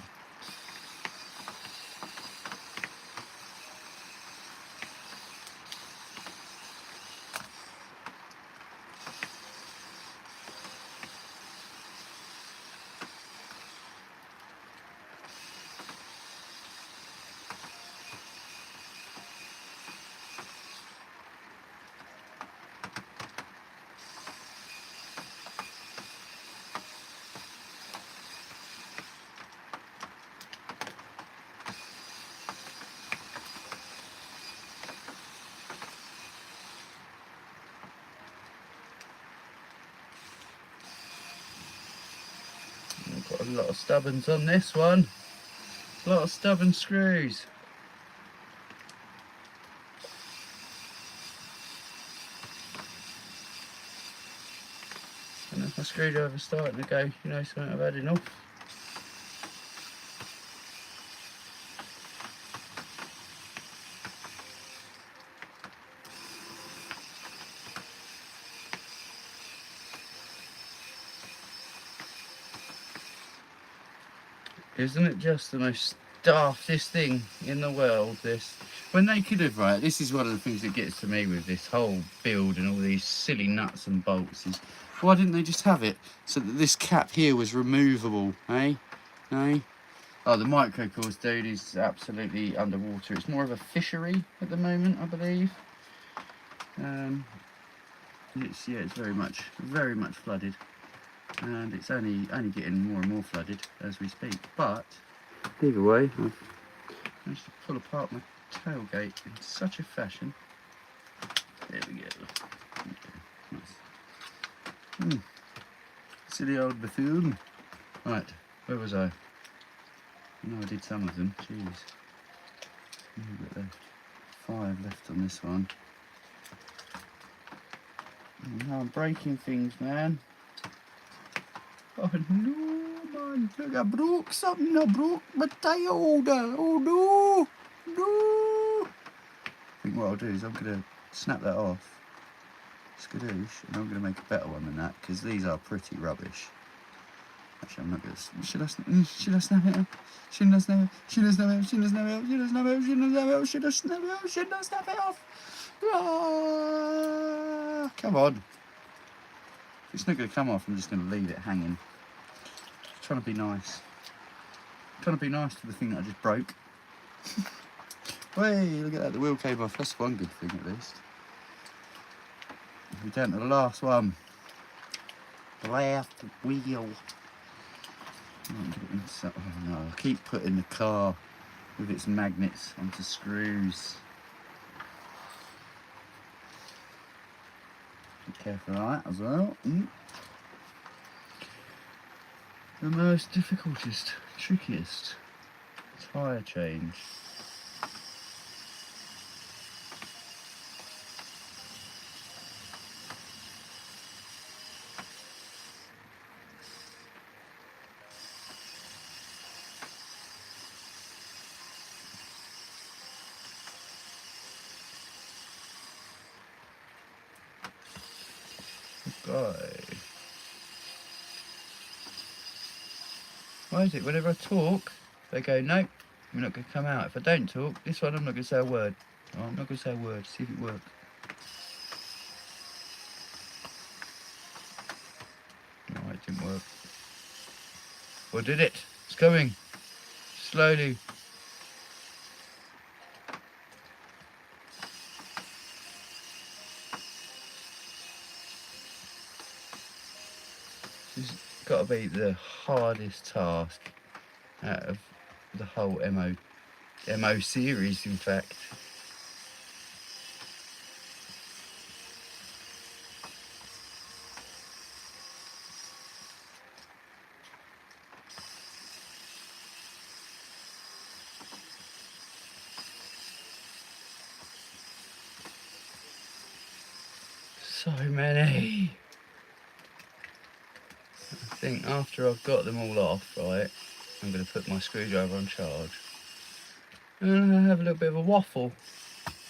[SPEAKER 1] Got a lot of stubbins on this one. A lot of stubborn screws. And if my screwdriver's starting to go, you know something, I've had enough. Isn't it just the most daftest thing in the world, this? When they could have, right, this is one of the things that gets to me with this whole build and all these silly nuts and bolts is, why didn't they just have it so that this cap here was removable, eh? Eh? Oh, the micro course, dude, is absolutely underwater. It's more of a fishery at the moment, I believe. It's very much flooded, and it's only getting more and more flooded as we speak. But either way, I've managed to pull apart my tailgate in such a fashion. There we go. Okay, nice. Silly old buffoon. Right, where was I? No, I did some of them. Jeez. We've got 5 left on this one. Oh, no, I'm breaking things, man. Oh no, man. Look, I broke something. I broke my tie holder. Oh no. No. I think what I'll do is I'm going to snap that off. Skadoosh. And I'm going to make a better one than that, because these are pretty rubbish. Actually, I'm not going to... Should I snap it off? Shouldn't I snap it? Should I snap it off? Should I snap it off? Should I snap it off? Should I snap it off? Should I snap it off? Should I snap it off? Ah, come on. If it's not going to come off, I'm just going to leave it hanging. Just trying to be nice. Trying to be nice to the thing that I just broke. Hey, look at that, the wheel came off. That's one good thing at least. We're down to the last one. The last wheel. Oh no, I keep putting the car with its magnets onto screws. Be careful of that as well. The most difficultest, trickiest tyre change. Why is it whenever I talk, they go, nope, we're not going to come out. If I don't talk, this one I'm not going to say a word. Oh, I'm not going to say a word, see if it works. No, it didn't work. Or did it? It's coming. Slowly. This has got to be the hardest task out of the whole MO series, in fact. So many. I think after I've got them all off, right, I'm going to put my screwdriver on charge. And I'll have a little bit of a waffle.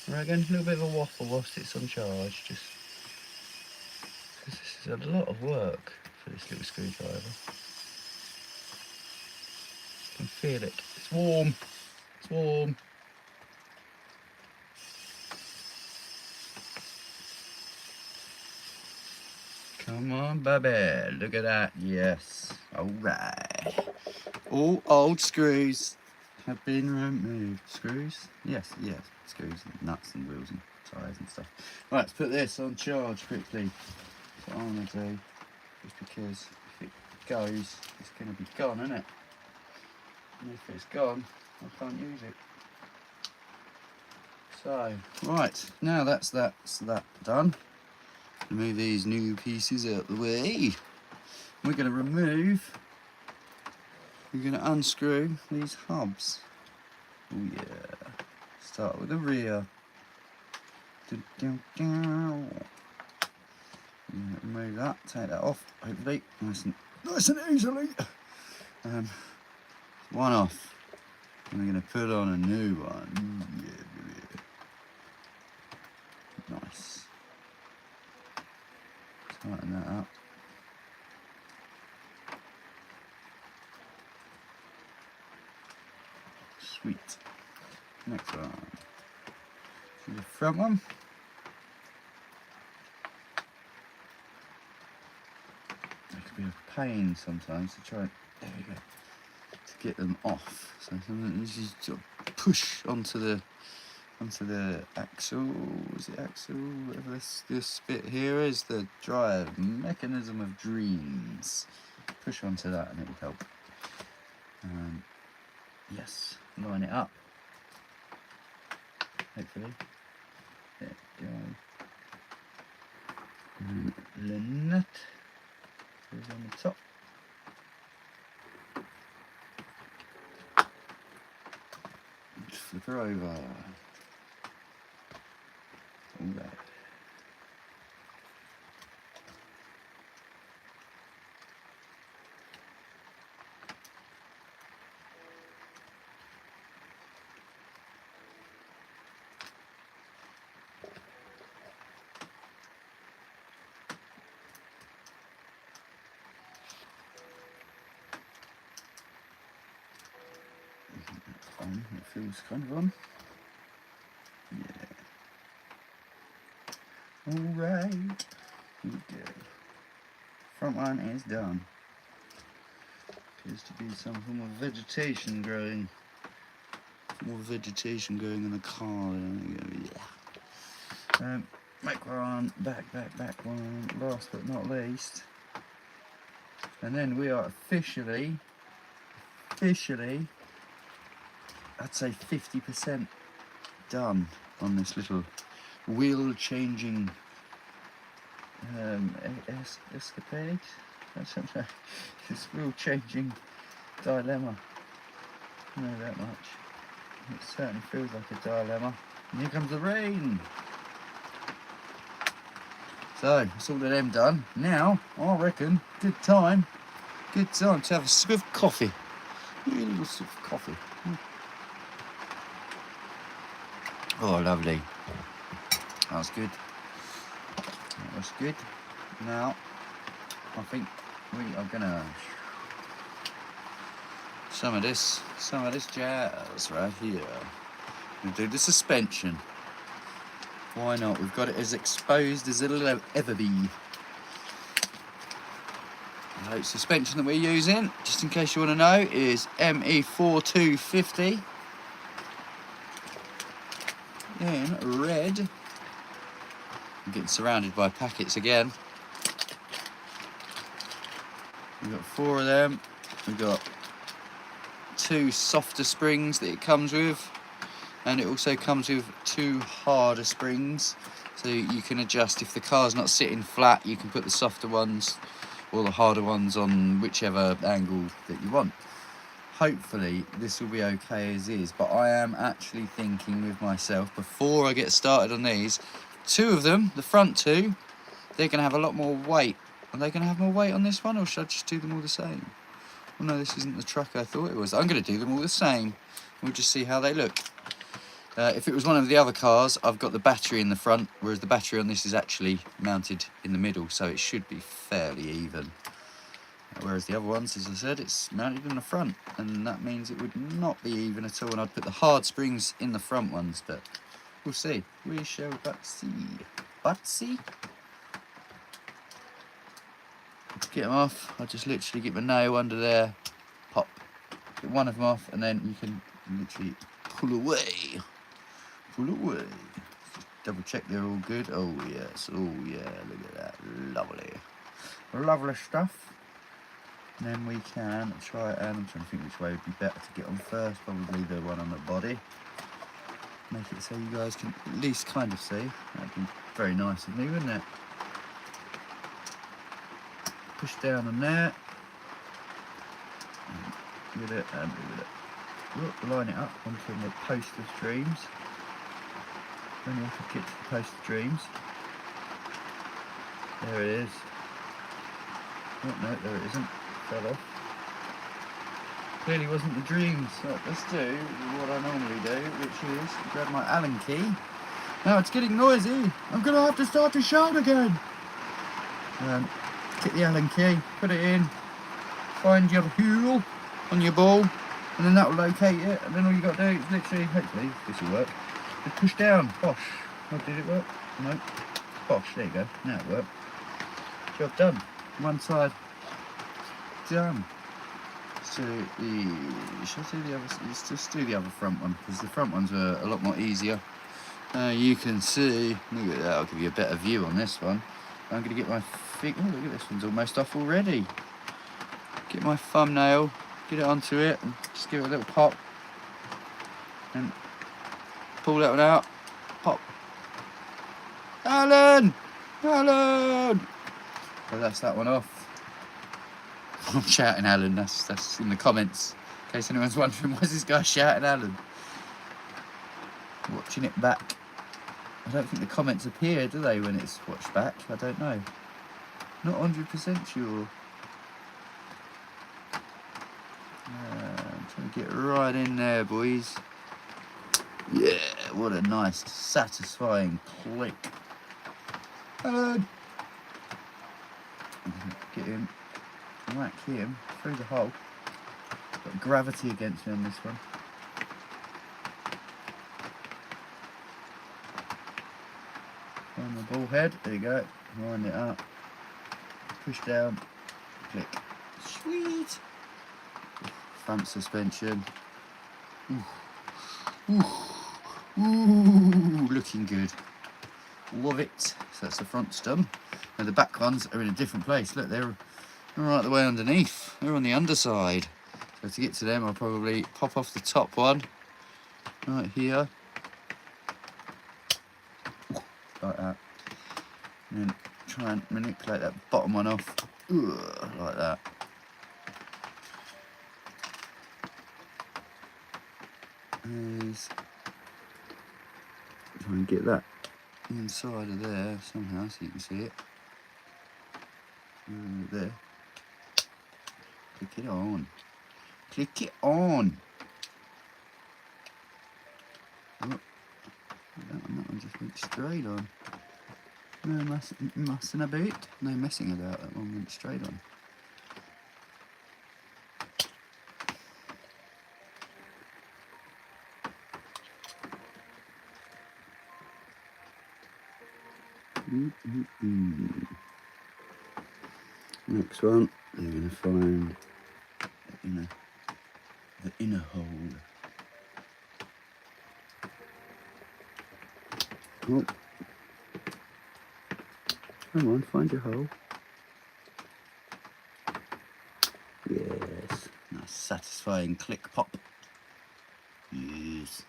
[SPEAKER 1] I reckon, a little bit of a waffle whilst it's on charge, just because this is a lot of work for this little screwdriver. I can feel it. It's warm. It's warm. Come on, baby. Look at that. Yes. All right. All old screws have been removed. Screws? Yes, yes. Screws and nuts and wheels and tyres and stuff. Right, let's put this on charge quickly. That's what I want to do. Just because if it goes, it's going to be gone, isn't it? And if it's gone, I can't use it. So, right, now that's that done. Move these new pieces out the way. We're going to unscrew these hubs. Oh yeah. Start with the rear. Remove that, take that off, hopefully, nice and easily. One off. And we're going to put on a new one. Yeah. Nice. Tighten that up. Sweet. Next one. See the front one. It can be a pain sometimes to try. There we go. To get them off. So sometimes you just sort of push onto the axle. Is it axle? Whatever this bit here is, the drive mechanism of dreams. Push onto that and it will help. Yes, line it up. Hopefully. There we go. And the nut goes on the top. And flip her over. Alright. It feels kind of on. Yeah. Alright. Here we go. Front one is done. Appears to be some form of vegetation growing. More vegetation growing in the car. Yeah. Back one, back one, last but not least. And then we are officially, I'd say 50% done on this little wheel changing escapade. This wheel changing dilemma. I know that much. It certainly feels like a dilemma. And here comes the rain. So that's all of them done. Now I reckon good time to have a sip of coffee. A little sip of coffee. Oh, lovely. That's good. That's good. Now, I think we are gonna some of this jazz right here. We'll do the suspension. Why not? We've got it as exposed as it'll ever be. The suspension that we're using, just in case you want to know, is ME4250. In red. I'm getting surrounded by packets again. We've got 4 of them. We've got 2 softer springs that it comes with, and it also comes with 2 harder springs, so you can adjust. If the car's not sitting flat, you can put the softer ones or the harder ones on whichever angle that you want. Hopefully this will be okay as is, but I am actually thinking with myself, before I get started on these, 2 of them, the front 2, they're going to have a lot more weight. Are they going to have more weight on this one, or should I just do them all the same? Well, no, this isn't the truck I thought it was. I'm going to do them all the same. We'll just see how they look. If it was one of the other cars, I've got the battery in the front, whereas the battery on this is actually mounted in the middle, so it should be fairly even. Whereas the other ones, as I said, it's mounted in the front, and that means it would not be even at all. And I'd put the hard springs in the front ones, but we'll see. We shall but see. But see. To get them off, I just literally get my nail under there, pop, get one of them off, and then you can literally pull away. Pull away. Just double check they're all good. Oh yes, oh yeah, look at that. Lovely. Lovely stuff. And then we can try, and I'm trying to think which way would be better to get on first. Probably the one on the body. Make it so you guys can at least kind of see. That'd be very nice of me, wouldn't it? Push down on that. With it and with it. Look, line it up onto the post of dreams. Then you have to get to the post of dreams. There it is. Oh no, there it isn't. Fell off. Clearly wasn't the dreams. Right, let's do what I normally do, which is grab my Allen key. Now it's getting noisy. I'm gonna have to start to shout again. Get the Allen key, put it in, find your heel on your ball, and then that will locate it, and then all you got to do is literally, hopefully this will work, just push down. Bosh. Oh, did it work? No. Bosh, there you go. Now it worked. Job done. One side done. So should I do the other? Let's just do the other front one, because the front ones are a lot more easier. You can see, look at that, I'll give you a better view on this one. I'm going to get my feet, oh look at this one's almost off already. Get my thumbnail, get it onto it, and just give it a little pop. And pull that one out, pop. Alan! Alan! So that's that one off. I'm shouting Alan, that's in the comments. In case anyone's wondering, why is this guy shouting Alan? Watching it back. I don't think the comments appear, do they, when it's watched back? I don't know. Not 100% sure. I'm trying to get right in there, boys. Yeah, what a nice, satisfying click. Alan! Get him. Whack him through the hole. Got gravity against me on this one. Find the ball head, there you go. Wind it up. Push down. Click. Sweet! Front suspension. Ooh. Ooh. Ooh. Looking good. Love it. So that's the front stum. Now the back ones are in a different place. Look, they're right the way underneath. They're on the underside. So to get to them, I'll probably pop off the top one. Right here. Like that. And then try and manipulate that bottom one off. Like that. Try and get that inside of there somehow so you can see it. There. Click it on. Click it on. Oh, that one just went straight on. No messing about. No messing about. That one went straight on. Next one, I'm going to find the inner hole. Oh. Come on, find your hole. Yes. Nice satisfying click pop. Yes.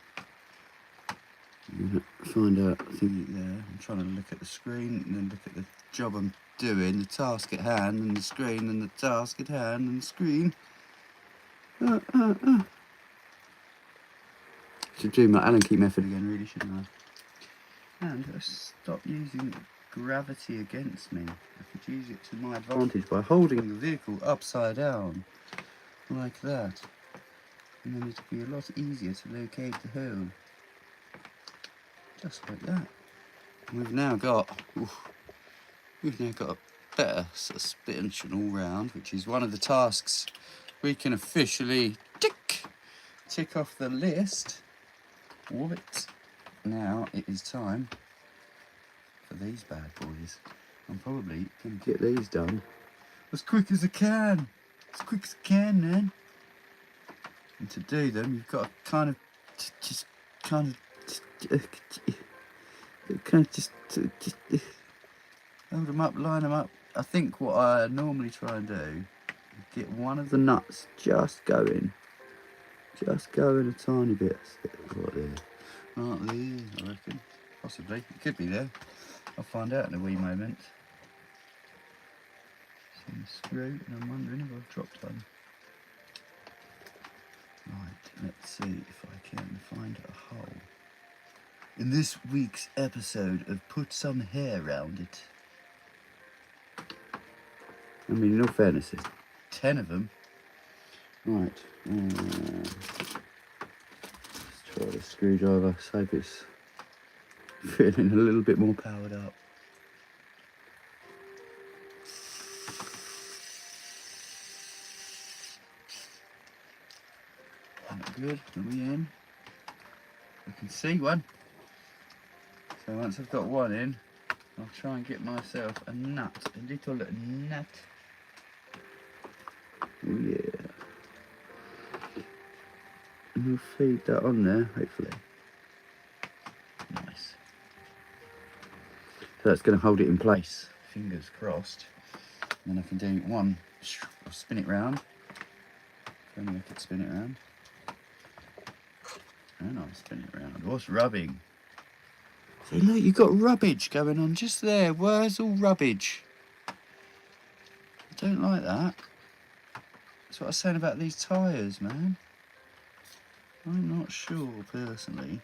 [SPEAKER 1] I'm going to find out thingy there. I'm trying to look at the screen and then look at the job I'm doing, the task at hand and the screen and the task at hand and the screen. Should do my Allen key method again, really, shouldn't I? And I stop using gravity against me. I could use it to my advantage by holding the vehicle upside down, like that. And then it'd be a lot easier to locate the hole. Just like that. And we've now got a better suspension all round, which is one of the tasks we can officially tick off the list. What? Now it is time for these bad boys. I'm probably going to get these done as quick as I can. As quick as I can, man. And to do them, you've got to kind of just hold them up, line them up. I think what I normally try and do is get one of the nuts just going a tiny bit. Right there. Right there, I reckon. Possibly. It could be there. I'll find out in a wee moment. See the screw, and I'm wondering if I've dropped one. Right, let's see if I can find a hole. In this week's episode of Put Some Hair Around It. I mean, in all fairness, there's 10 of them. Right. Let's try the screwdriver. Let's hope it's feeling a little bit more powered up. good. Are we in? I can see one. So once I've got one in, I'll try and get myself a nut, a little nut. Oh yeah. And we'll feed that on there, hopefully. Nice. So that's going to hold it in place. Fingers crossed. And then I can do one, I'll spin it round. If only I could spin it round. And I'll spin it round. What's rubbing? See, look, you've got rubbish going on just there. Where's all rubbish? I don't like that. That's what I was saying about these tyres, man. I'm not sure, personally.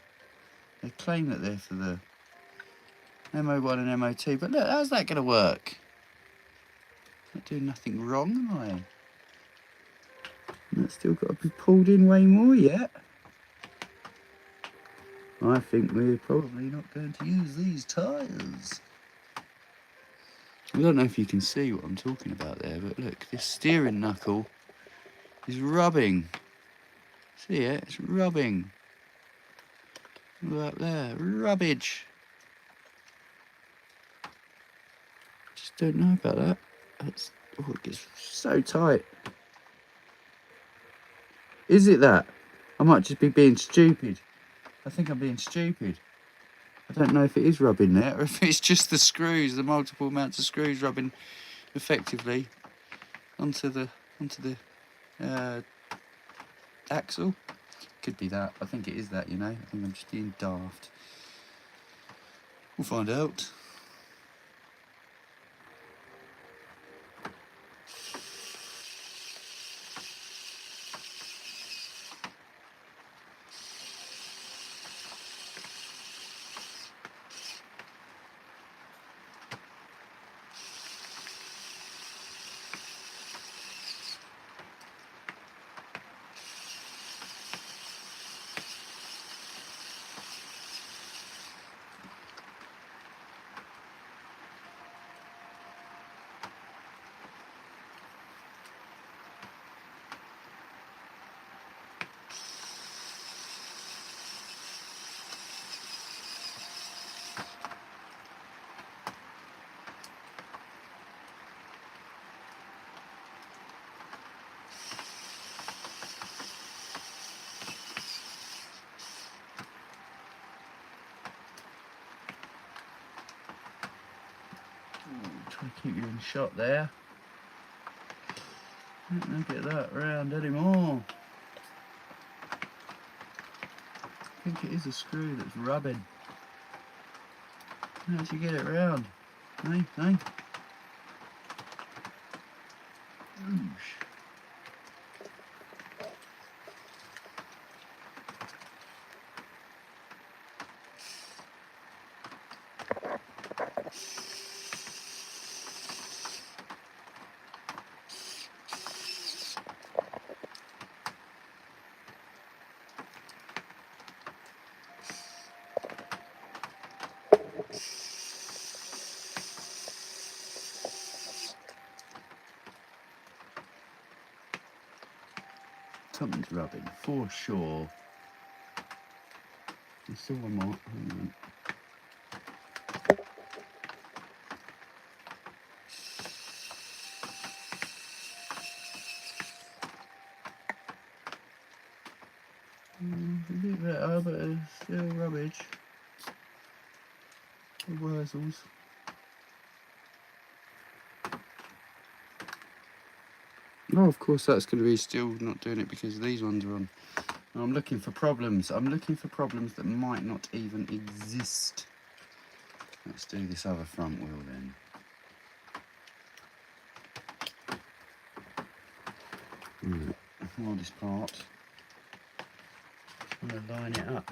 [SPEAKER 1] They claim that they're for the MO1 and MO2, but look, how's that going to work? Not doing nothing wrong, am I? And that's still got to be pulled in way more yet. I think we're probably not going to use these tyres. I don't know if you can see what I'm talking about there, but look, this steering knuckle is rubbing. See it? It's rubbing. Look up there, rubbish. Just don't know about that. That's, oh, it gets so tight. Is it that? I might just be being stupid. I think I'm being stupid. I don't know if it is rubbing there or if it's just the screws, the multiple amounts of screws rubbing effectively onto the axle. Could be that. I think it is that, you know. I think I'm just being daft. We'll find out. Try to keep you in shot there. Don't get that round anymore. I think it is a screw that's rubbing. How did you get it round? Hey, hey. Oosh. Something's rubbing, for sure. There's still one more. Hang on. A bit better, but it's still rubbish. The Wurzels. Oh, of course that's going to be still not doing it because these ones are on. I'm looking for problems. I'm looking for problems that might not even exist. Let's do this other front wheel then. Hardest part. I'm going to line it up.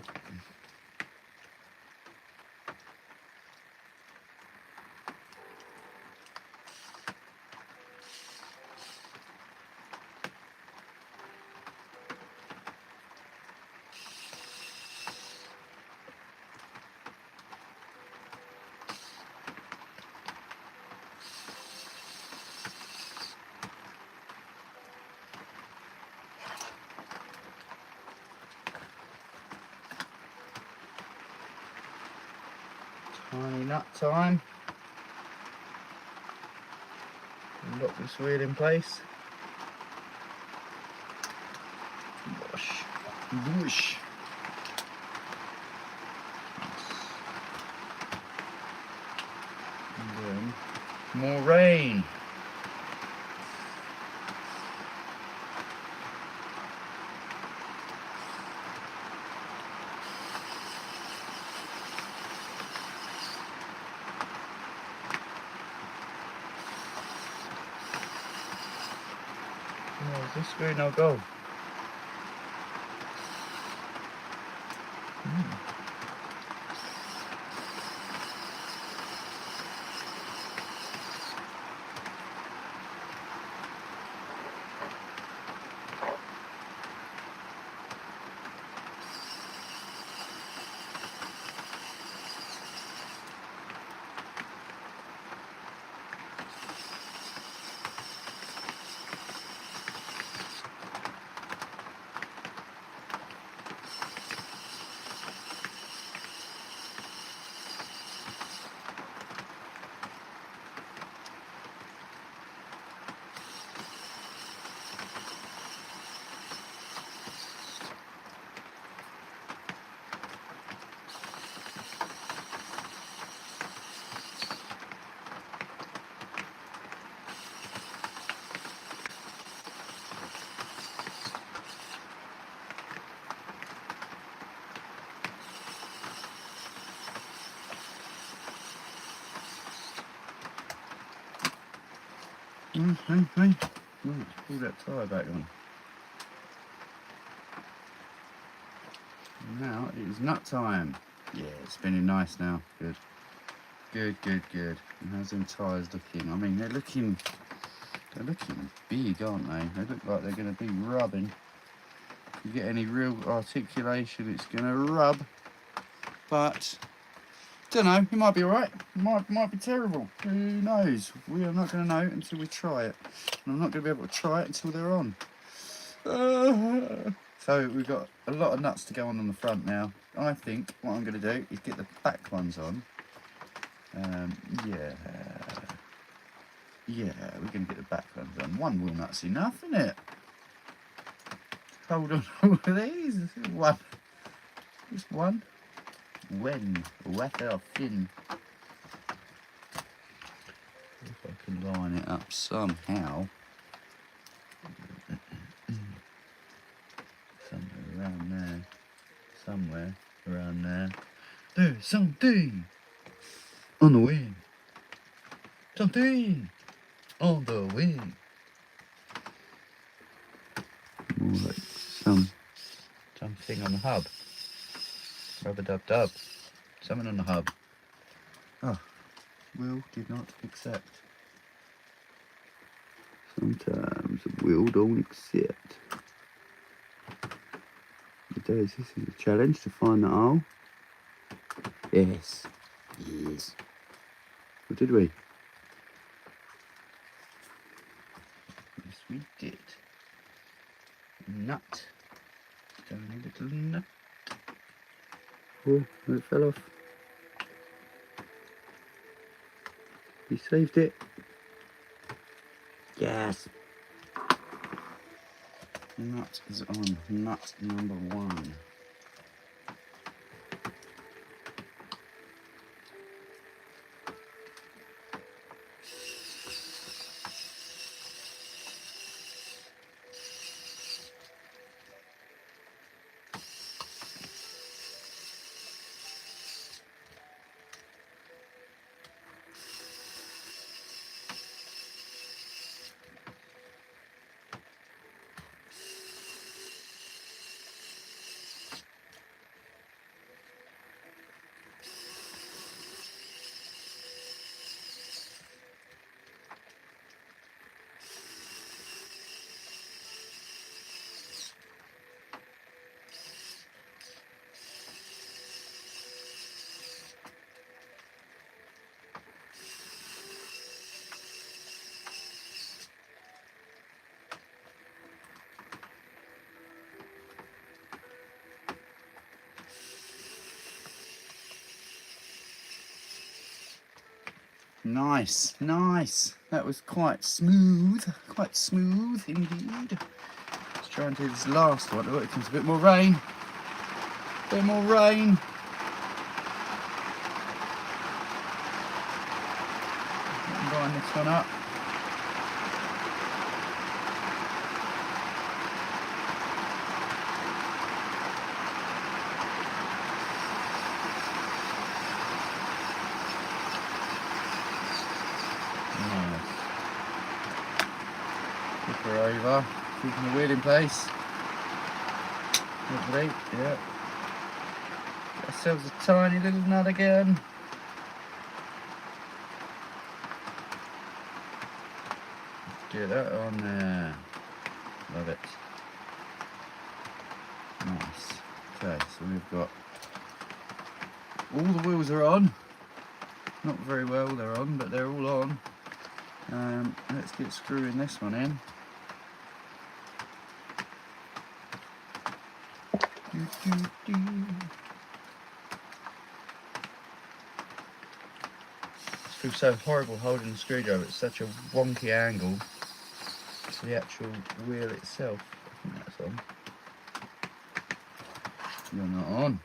[SPEAKER 1] nut time. Lock this wheel in place. Whoosh. Whoosh. And then more rain. Oh, is this screw now go? Hey. Right, pull that tyre back on. Now it is nut time. Yeah, it's spinning nice now. Good. And how's them tyres looking? I mean, they're looking big, aren't they? They look like they're going to be rubbing. If you get any real articulation, it's going to rub. But don't know. It might be alright. Might be terrible. Who knows? We are not going to know until we try it. And I'm not going to be able to try it until they're on. So we've got a lot of nuts to go on the front now. I think what I'm going to do is get the back ones on. Yeah, we're going to get the back ones on. One wheel nut's enough, isn't it? Hold on all of these. One. Just one. When? Weather fin. If I can line it up somehow. Somewhere around there. There's something on the wing. Something on the wing. More like something on the hub. Rub-a-dub-dub. Something on the hub. Oh, Will did not accept. Sometimes the Will don't accept. This is a challenge to find the hole. Yes. What did we? Yes, we did. Nut. Tiny little nut. Oh, it fell off. You saved it. Yes. Nut is on. Nut number 1. Nice, nice. That was quite smooth indeed. Let's try and do this last one. Oh, it comes a bit more rain. Bit more rain. Line this one up. Flip her over, keeping the wheel in place. Lovely, yeah. Get ourselves a tiny little nut again. Get that on there. Love it. Nice. Okay, so we've got all the wheels are on. Not very well they're on, but they're all on. Let's get screwing this one in. It feels so horrible holding the screwdriver. It's such a wonky angle to the actual wheel itself. I think that's on. You're not on.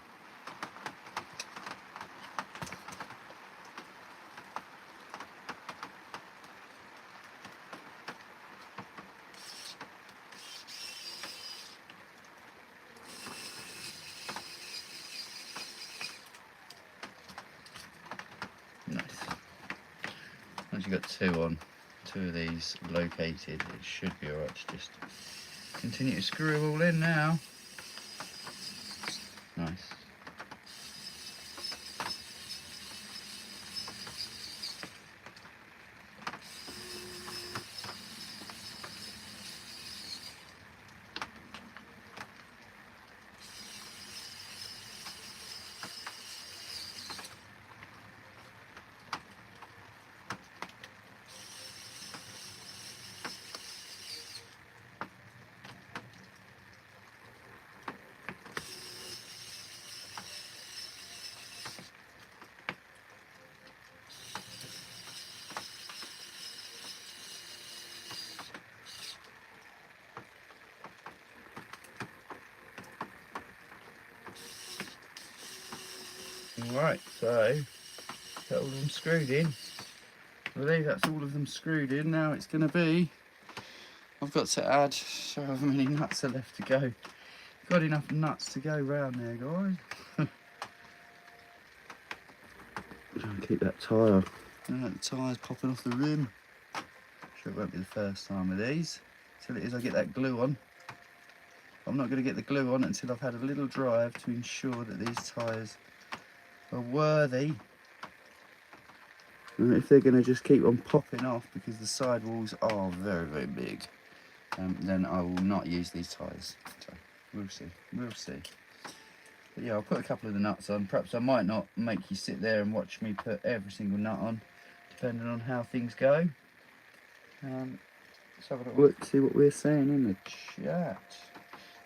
[SPEAKER 1] Nice. Once you've got two on, two of these located, it should be alright to just continue to screw it all in now. Nice. Right, so got all of them screwed in. I believe that's all of them screwed in. Now it's going to be, I've got to add however many nuts are left to go. Got enough nuts to go round there, guys. Trying to keep that tyre. The tyre's popping off the rim. Sure, it won't be the first time with these. Till it is, I get that glue on. I'm not going to get the glue on until I've had a little drive to ensure that these tyres are worthy. And if they're going to just keep on popping off because the sidewalls are very, very big, then I will not use these tyres. So we'll see, we'll see. But yeah, I'll put a couple of the nuts on. Perhaps I might not make you sit there and watch me put every single nut on, depending on how things go. Let's have a little look, see what we're saying in the chat.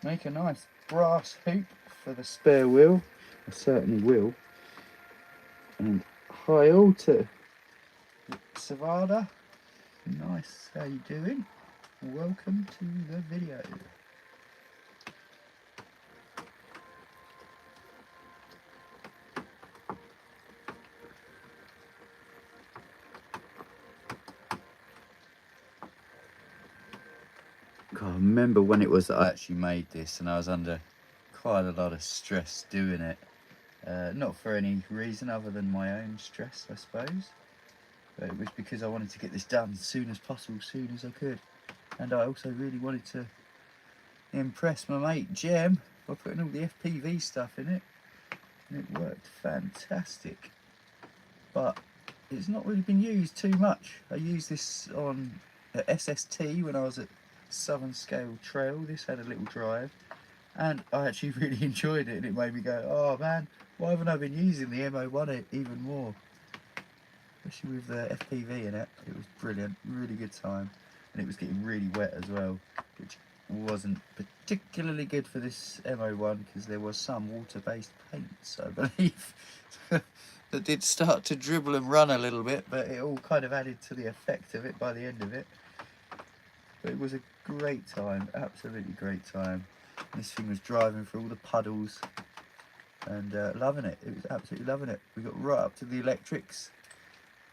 [SPEAKER 1] Make a nice brass hoop for the spare wheel. I certainly will. And hi all to Savada. Nice, how you doing? Welcome to the video. God, I remember when it was that I actually made this and I was under quite a lot of stress doing it. Not for any reason other than my own stress, I suppose. But it was because I wanted to get this done as soon as possible, as soon as I could. And I also really wanted to impress my mate Jem by putting all the FPV stuff in it. And it worked fantastic. But it's not really been used too much. I used this on SST when I was at Southern Scale Trail. This had a little drive. And I actually really enjoyed it, and it made me go, oh man, why haven't I been using the MO1 even more? Especially with the FPV in it. It was brilliant, really good time. And it was getting really wet as well, which wasn't particularly good for this MO1 because there was some water-based paints, I believe, that did start to dribble and run a little bit, but it all kind of added to the effect of it by the end of it. But it was a great time, absolutely great time. This thing was driving through all the puddles and loving it. It was absolutely loving it. We got right up to the electrics,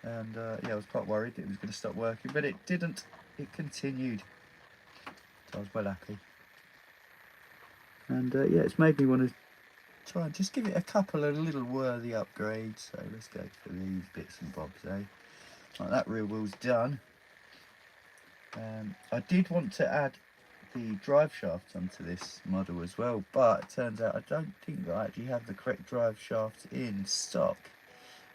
[SPEAKER 1] and yeah, I was quite worried that it was going to stop working, but it didn't. It continued. So I was well happy. And yeah, it's made me want to try and just give it a couple of little worthy upgrades. So let's go for these bits and bobs, eh? Right, that rear wheel's done. I did want to add the drive shaft onto this model as well, but it turns out I don't think I actually have the correct drive shaft in stock.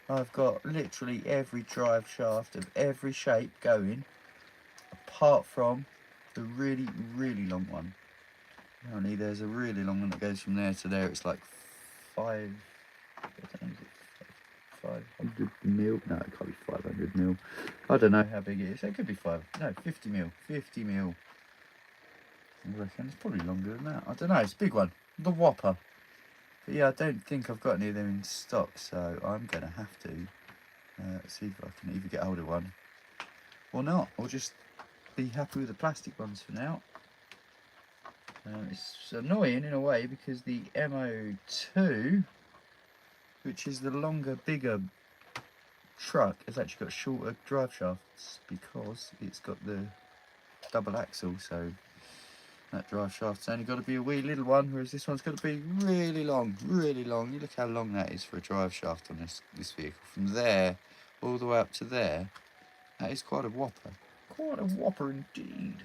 [SPEAKER 1] I've got literally every drive shaft of every shape going, apart from the really, really long one. Apparently there's a really long one that goes from there to there. It's like 500 mil? No, it can't be 500 mil. I don't know how big it is. It could be 50 mil. 50 mil. I reckon it's probably longer than that. I don't know. It's a big one. The Whopper. But yeah, I don't think I've got any of them in stock, so I'm going to have to see if I can either get hold of one or not, or just be happy with the plastic ones for now. It's annoying in a way because the MO2, which is the longer, bigger truck, has actually got shorter drive shafts because it's got the double axle, so that drive shaft's only got to be a wee little one, whereas this one's got to be really long, really long. You look how long that is for a drive shaft on this vehicle. From there all the way up to there, that is quite a whopper. Quite a whopper indeed.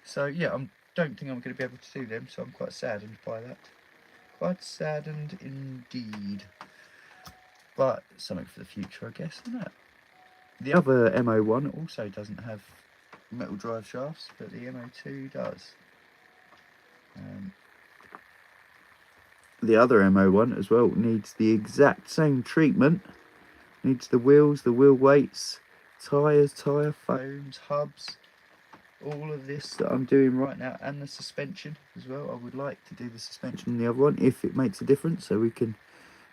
[SPEAKER 1] So yeah, I don't think I'm going to be able to do them, so I'm quite saddened by that. Quite saddened indeed. But something for the future, I guess, isn't it? The other MO1 also doesn't have metal drive shafts, but the MO2 does. The other MO1 as well needs the exact same treatment. Needs the wheels, the wheel weights, tyres, tyre foams, hubs, all of this that I'm doing right now, and the suspension as well. I would like to do the suspension in the other one if it makes a difference, so we can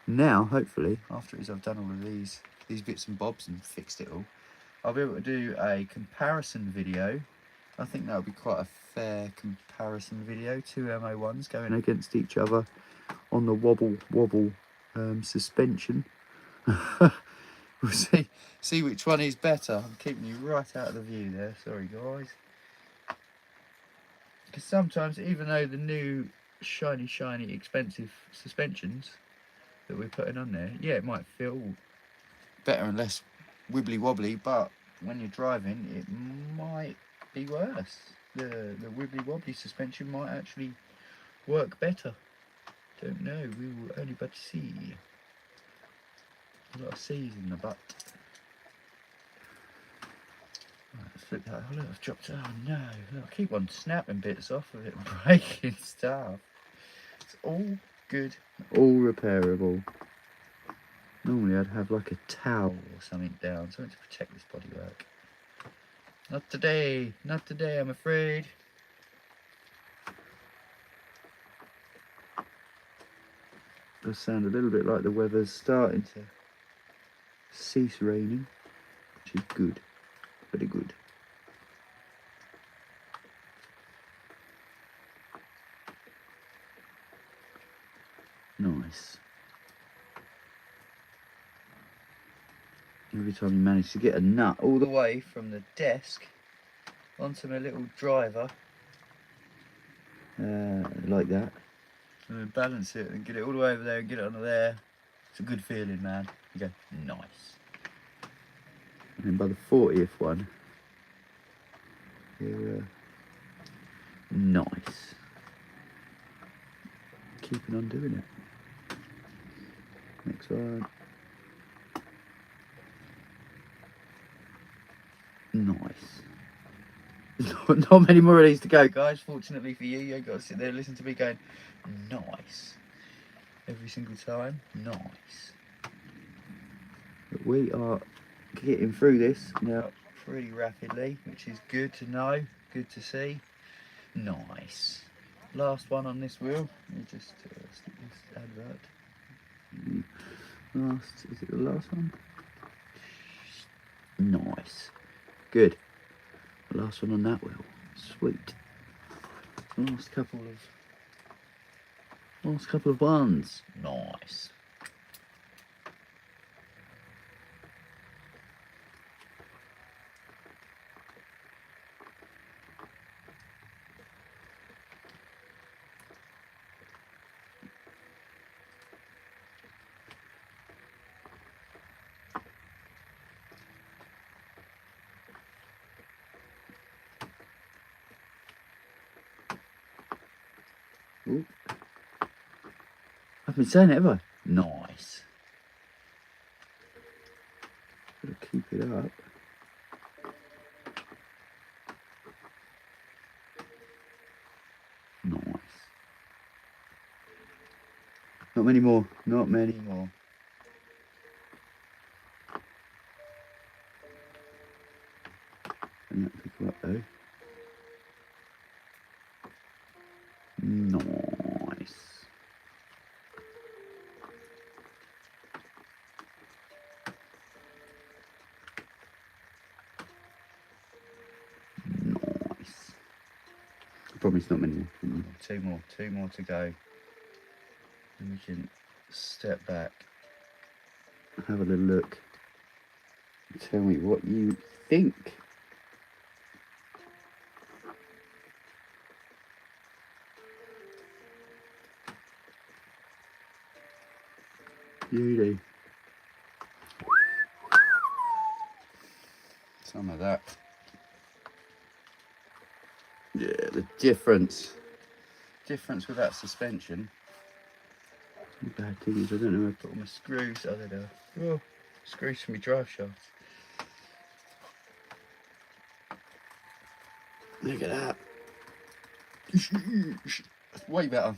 [SPEAKER 1] now, hopefully, after I've done all of these bits and bobs and fixed it all, I'll be able to do a comparison video. I think that'll be quite a fair comparison video. Two MO1s going against each other on the wobble suspension. We'll see which one is better. I'm keeping you right out of the view there. Sorry, guys. Because sometimes, even though the new shiny, expensive suspensions that we're putting on there, yeah, it might feel better and less wibbly wobbly, but when you're driving, it might be worse. The wibbly wobbly suspension might actually work better. Don't know. We will only but see. A lot of C's in the butt. Right, let's flip that. Oh look, I've dropped. Oh no! Look, I keep on snapping bits off of it and breaking stuff. It's all good, all repairable. Normally I'd have like a towel or something down, something to protect this bodywork. Not today, not today, I'm afraid. Does sound a little bit like the weather's starting to cease raining, which is good, very good. Nice. Every time you manage to get a nut all the way from the desk onto my little driver, like that, and then balance it and get it all the way over there and get it under there, it's a good feeling, man. You go, nice. And then by the 40th one, you're nice. Keeping on doing it. Next one. Nice. Not many more of these to go, guys. Fortunately for you, you ain't got to sit there and listen to me going, nice. Every single time, nice. But we are getting through this now pretty rapidly, which is good to know, good to see. Nice. Last one on this wheel. Let me just stick this advert. Is it the last one? Nice. Good. The last one on that wheel. Sweet. Last couple of ones. Nice. Ooh. I've been saying it, have I? Nice. Gotta keep it up. Nice. Not many more. Not many more. And that pick her up though. Nice. Nice. Probably not many more. Two more to go. And we can step back, have a little look, tell me what you think. Beauty. Some of that. Yeah, the difference with that suspension. Bad thing is I don't know where I put all my screws. Oh, there they are. Oh, screws for my drive shaft. Look at that. That's way better.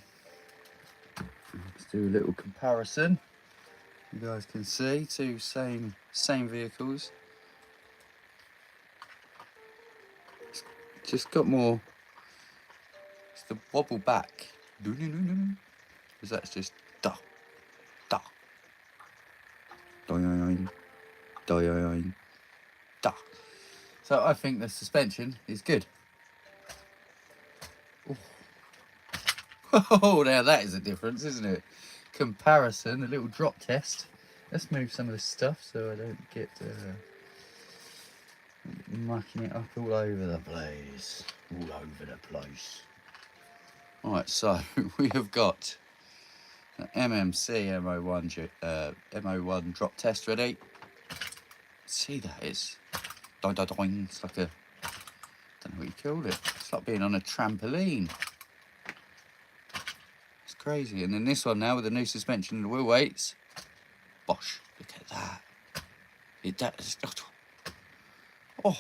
[SPEAKER 1] Let's do a little comparison. You guys can see two same vehicles. It's just got more. It's the wobble back. Because that's just da da doing da. So I think the suspension is good. Oh, now that is a difference, isn't it? Comparison, a little drop test. Let's move some of this stuff so I don't get mucking it up all over the place. Alright, so we have got an MMC MO1 drop test ready. See that it's doing. It's like a, don't know what you call it. It's like being on a trampoline. It's crazy. And then this one now with the new suspension and the wheel weights. Bosh! Look at that. Oh,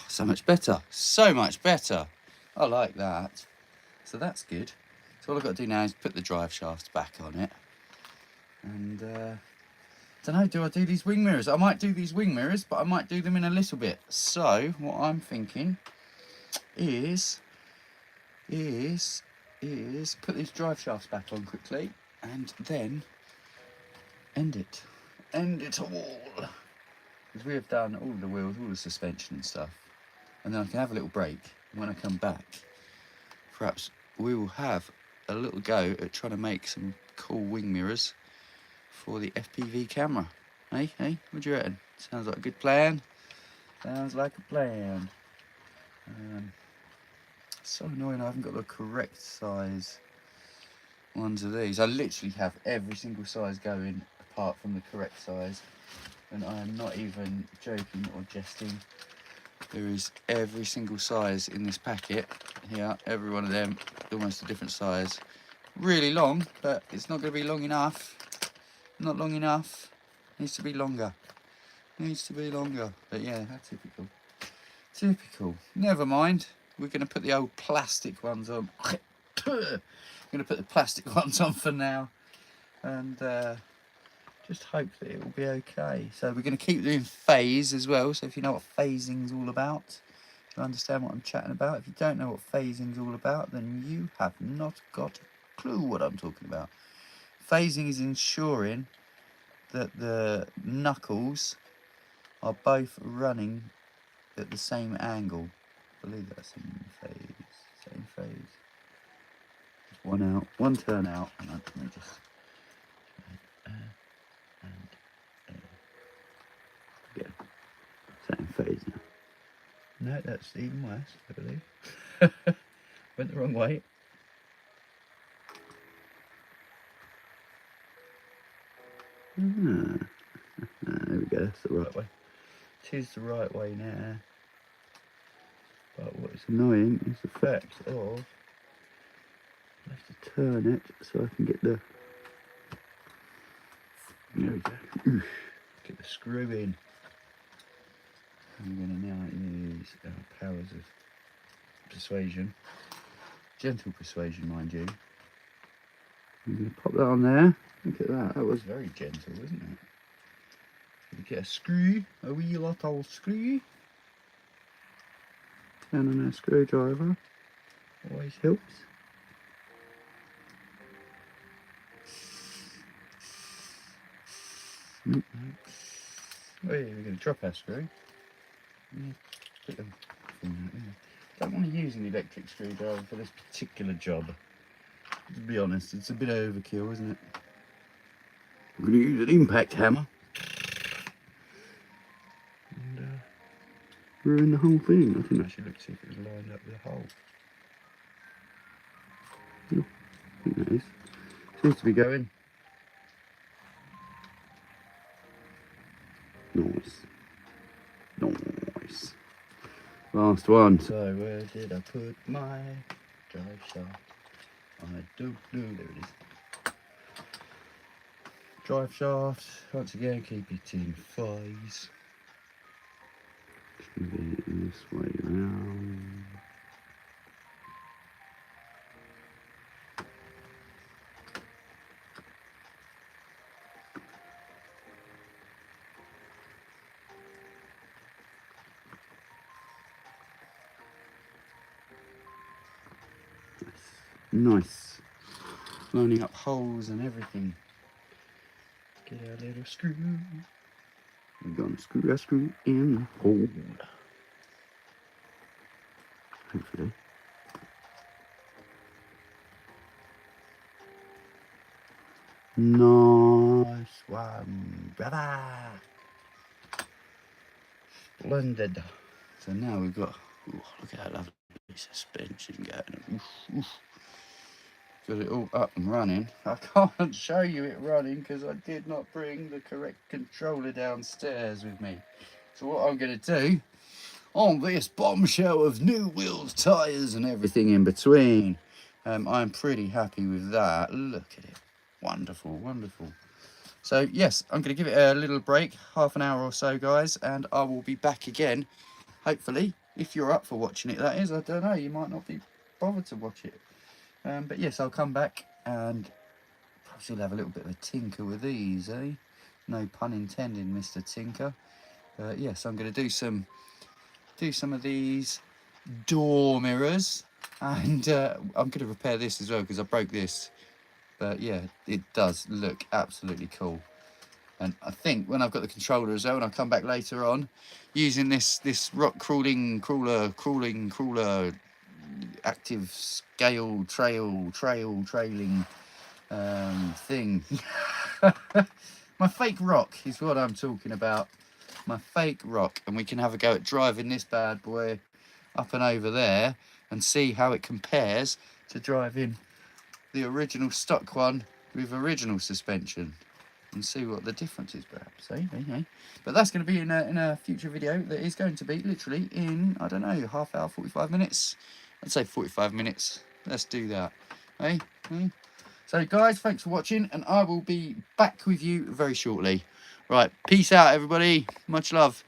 [SPEAKER 1] so much better. So much better. I like that. So that's good. So all I've got to do now is put the drive shafts back on it. And don't know, do I do these wing mirrors? I might do these wing mirrors, but I might do them in a little bit. So what I'm thinking is put these drive shafts back on quickly and then end it all. Because we have done all the wheels, all the suspension and stuff. And then I can have a little break. And when I come back, perhaps we will have a little go at trying to make some cool wing mirrors for the FPV camera. Hey, what do you reckon? Sounds like a good plan. Sounds like a plan. So annoying I haven't got the correct size ones of these. I literally have every single size going apart from the correct size. And I am not even joking or jesting. There is every single size in this packet here. Every one of them, almost a different size. Really long, but it's not going to be long enough. Not long enough. Needs to be longer. Needs to be longer. But yeah, that's typical. Typical. Never mind. We're going to put the old plastic ones on. We're going to put the plastic ones on for now. And just hope that it will be okay. So we're going to keep doing phase as well. So if you know what phasing's all about, you'll understand what I'm chatting about. If you don't know what phasing's all about, then you have not got a clue what I'm talking about. Phasing is ensuring that the knuckles are both running at the same angle. I believe that's in phase. Same phase. Just one out, one turn out, and let me just yeah, same phase now. No, that's even worse, I believe. Went the wrong way. There we go, that's the right way. It is the right way now. But what is annoying is the fact of I have to turn it so I can get the there we go. Get the screw in. I'm going to now use our powers of persuasion. Gentle persuasion, mind you. I'm going to pop that on there. Look at that. That was very gentle, wasn't it? We get a screw, a wee little screw. Turn on our screwdriver. Always helps. Oh, we're going to drop our screw. Put them don't want to use an electric screwdriver for this particular job. To be honest, it's a bit overkill, isn't it? I'm going to use an impact hammer and ruin the whole thing. I didn't actually look to see if it was lined up with a hole. Oh, I think that is. Seems to be going. Nice. Nice. Last one. So where did I put my drive shaft? I don't know. There it is. Drive shaft. Once again, keep it in phase. Just move it this way around. Nice. Lining up holes and everything. Get our little screw. We're gonna screw our screw in the hole. Hopefully. Nice one, brother. Splendid. So now we've got, ooh, look at that lovely suspension going. Oof, oof. Got it all up and running. I can't show you it running because I did not bring the correct controller downstairs with me. So what I'm going to do on this bombshell of new wheels, tyres and everything in between, I'm pretty happy with that. Look at it. Wonderful, wonderful. So yes, I'm going to give it a little break, half an hour or so, guys, and I will be back again, hopefully, if you're up for watching it, that is. I don't know, you might not be bothered to watch it. But yes, I'll come back and perhaps we'll have a little bit of a tinker with these, eh? No pun intended, Mr. Tinker. Yes, I'm going to do some of these door mirrors, and I'm going to repair this as well because I broke this. But yeah, it does look absolutely cool. And I think when I've got the controller as well, and I'll come back later on, using this rock crawling active scale trailing thing. My fake rock is what I'm talking about. My fake rock. And we can have a go at driving this bad boy up and over there and see how it compares to driving the original stock one with original suspension and see what the difference is, perhaps. Hey. But that's going to be in a future video that is going to be literally in, I don't know, half hour, 45 minutes. I'd say 45 minutes. Let's do that. Hey. So guys, thanks for watching, and I will be back with you very shortly. Right, peace out everybody. Much love.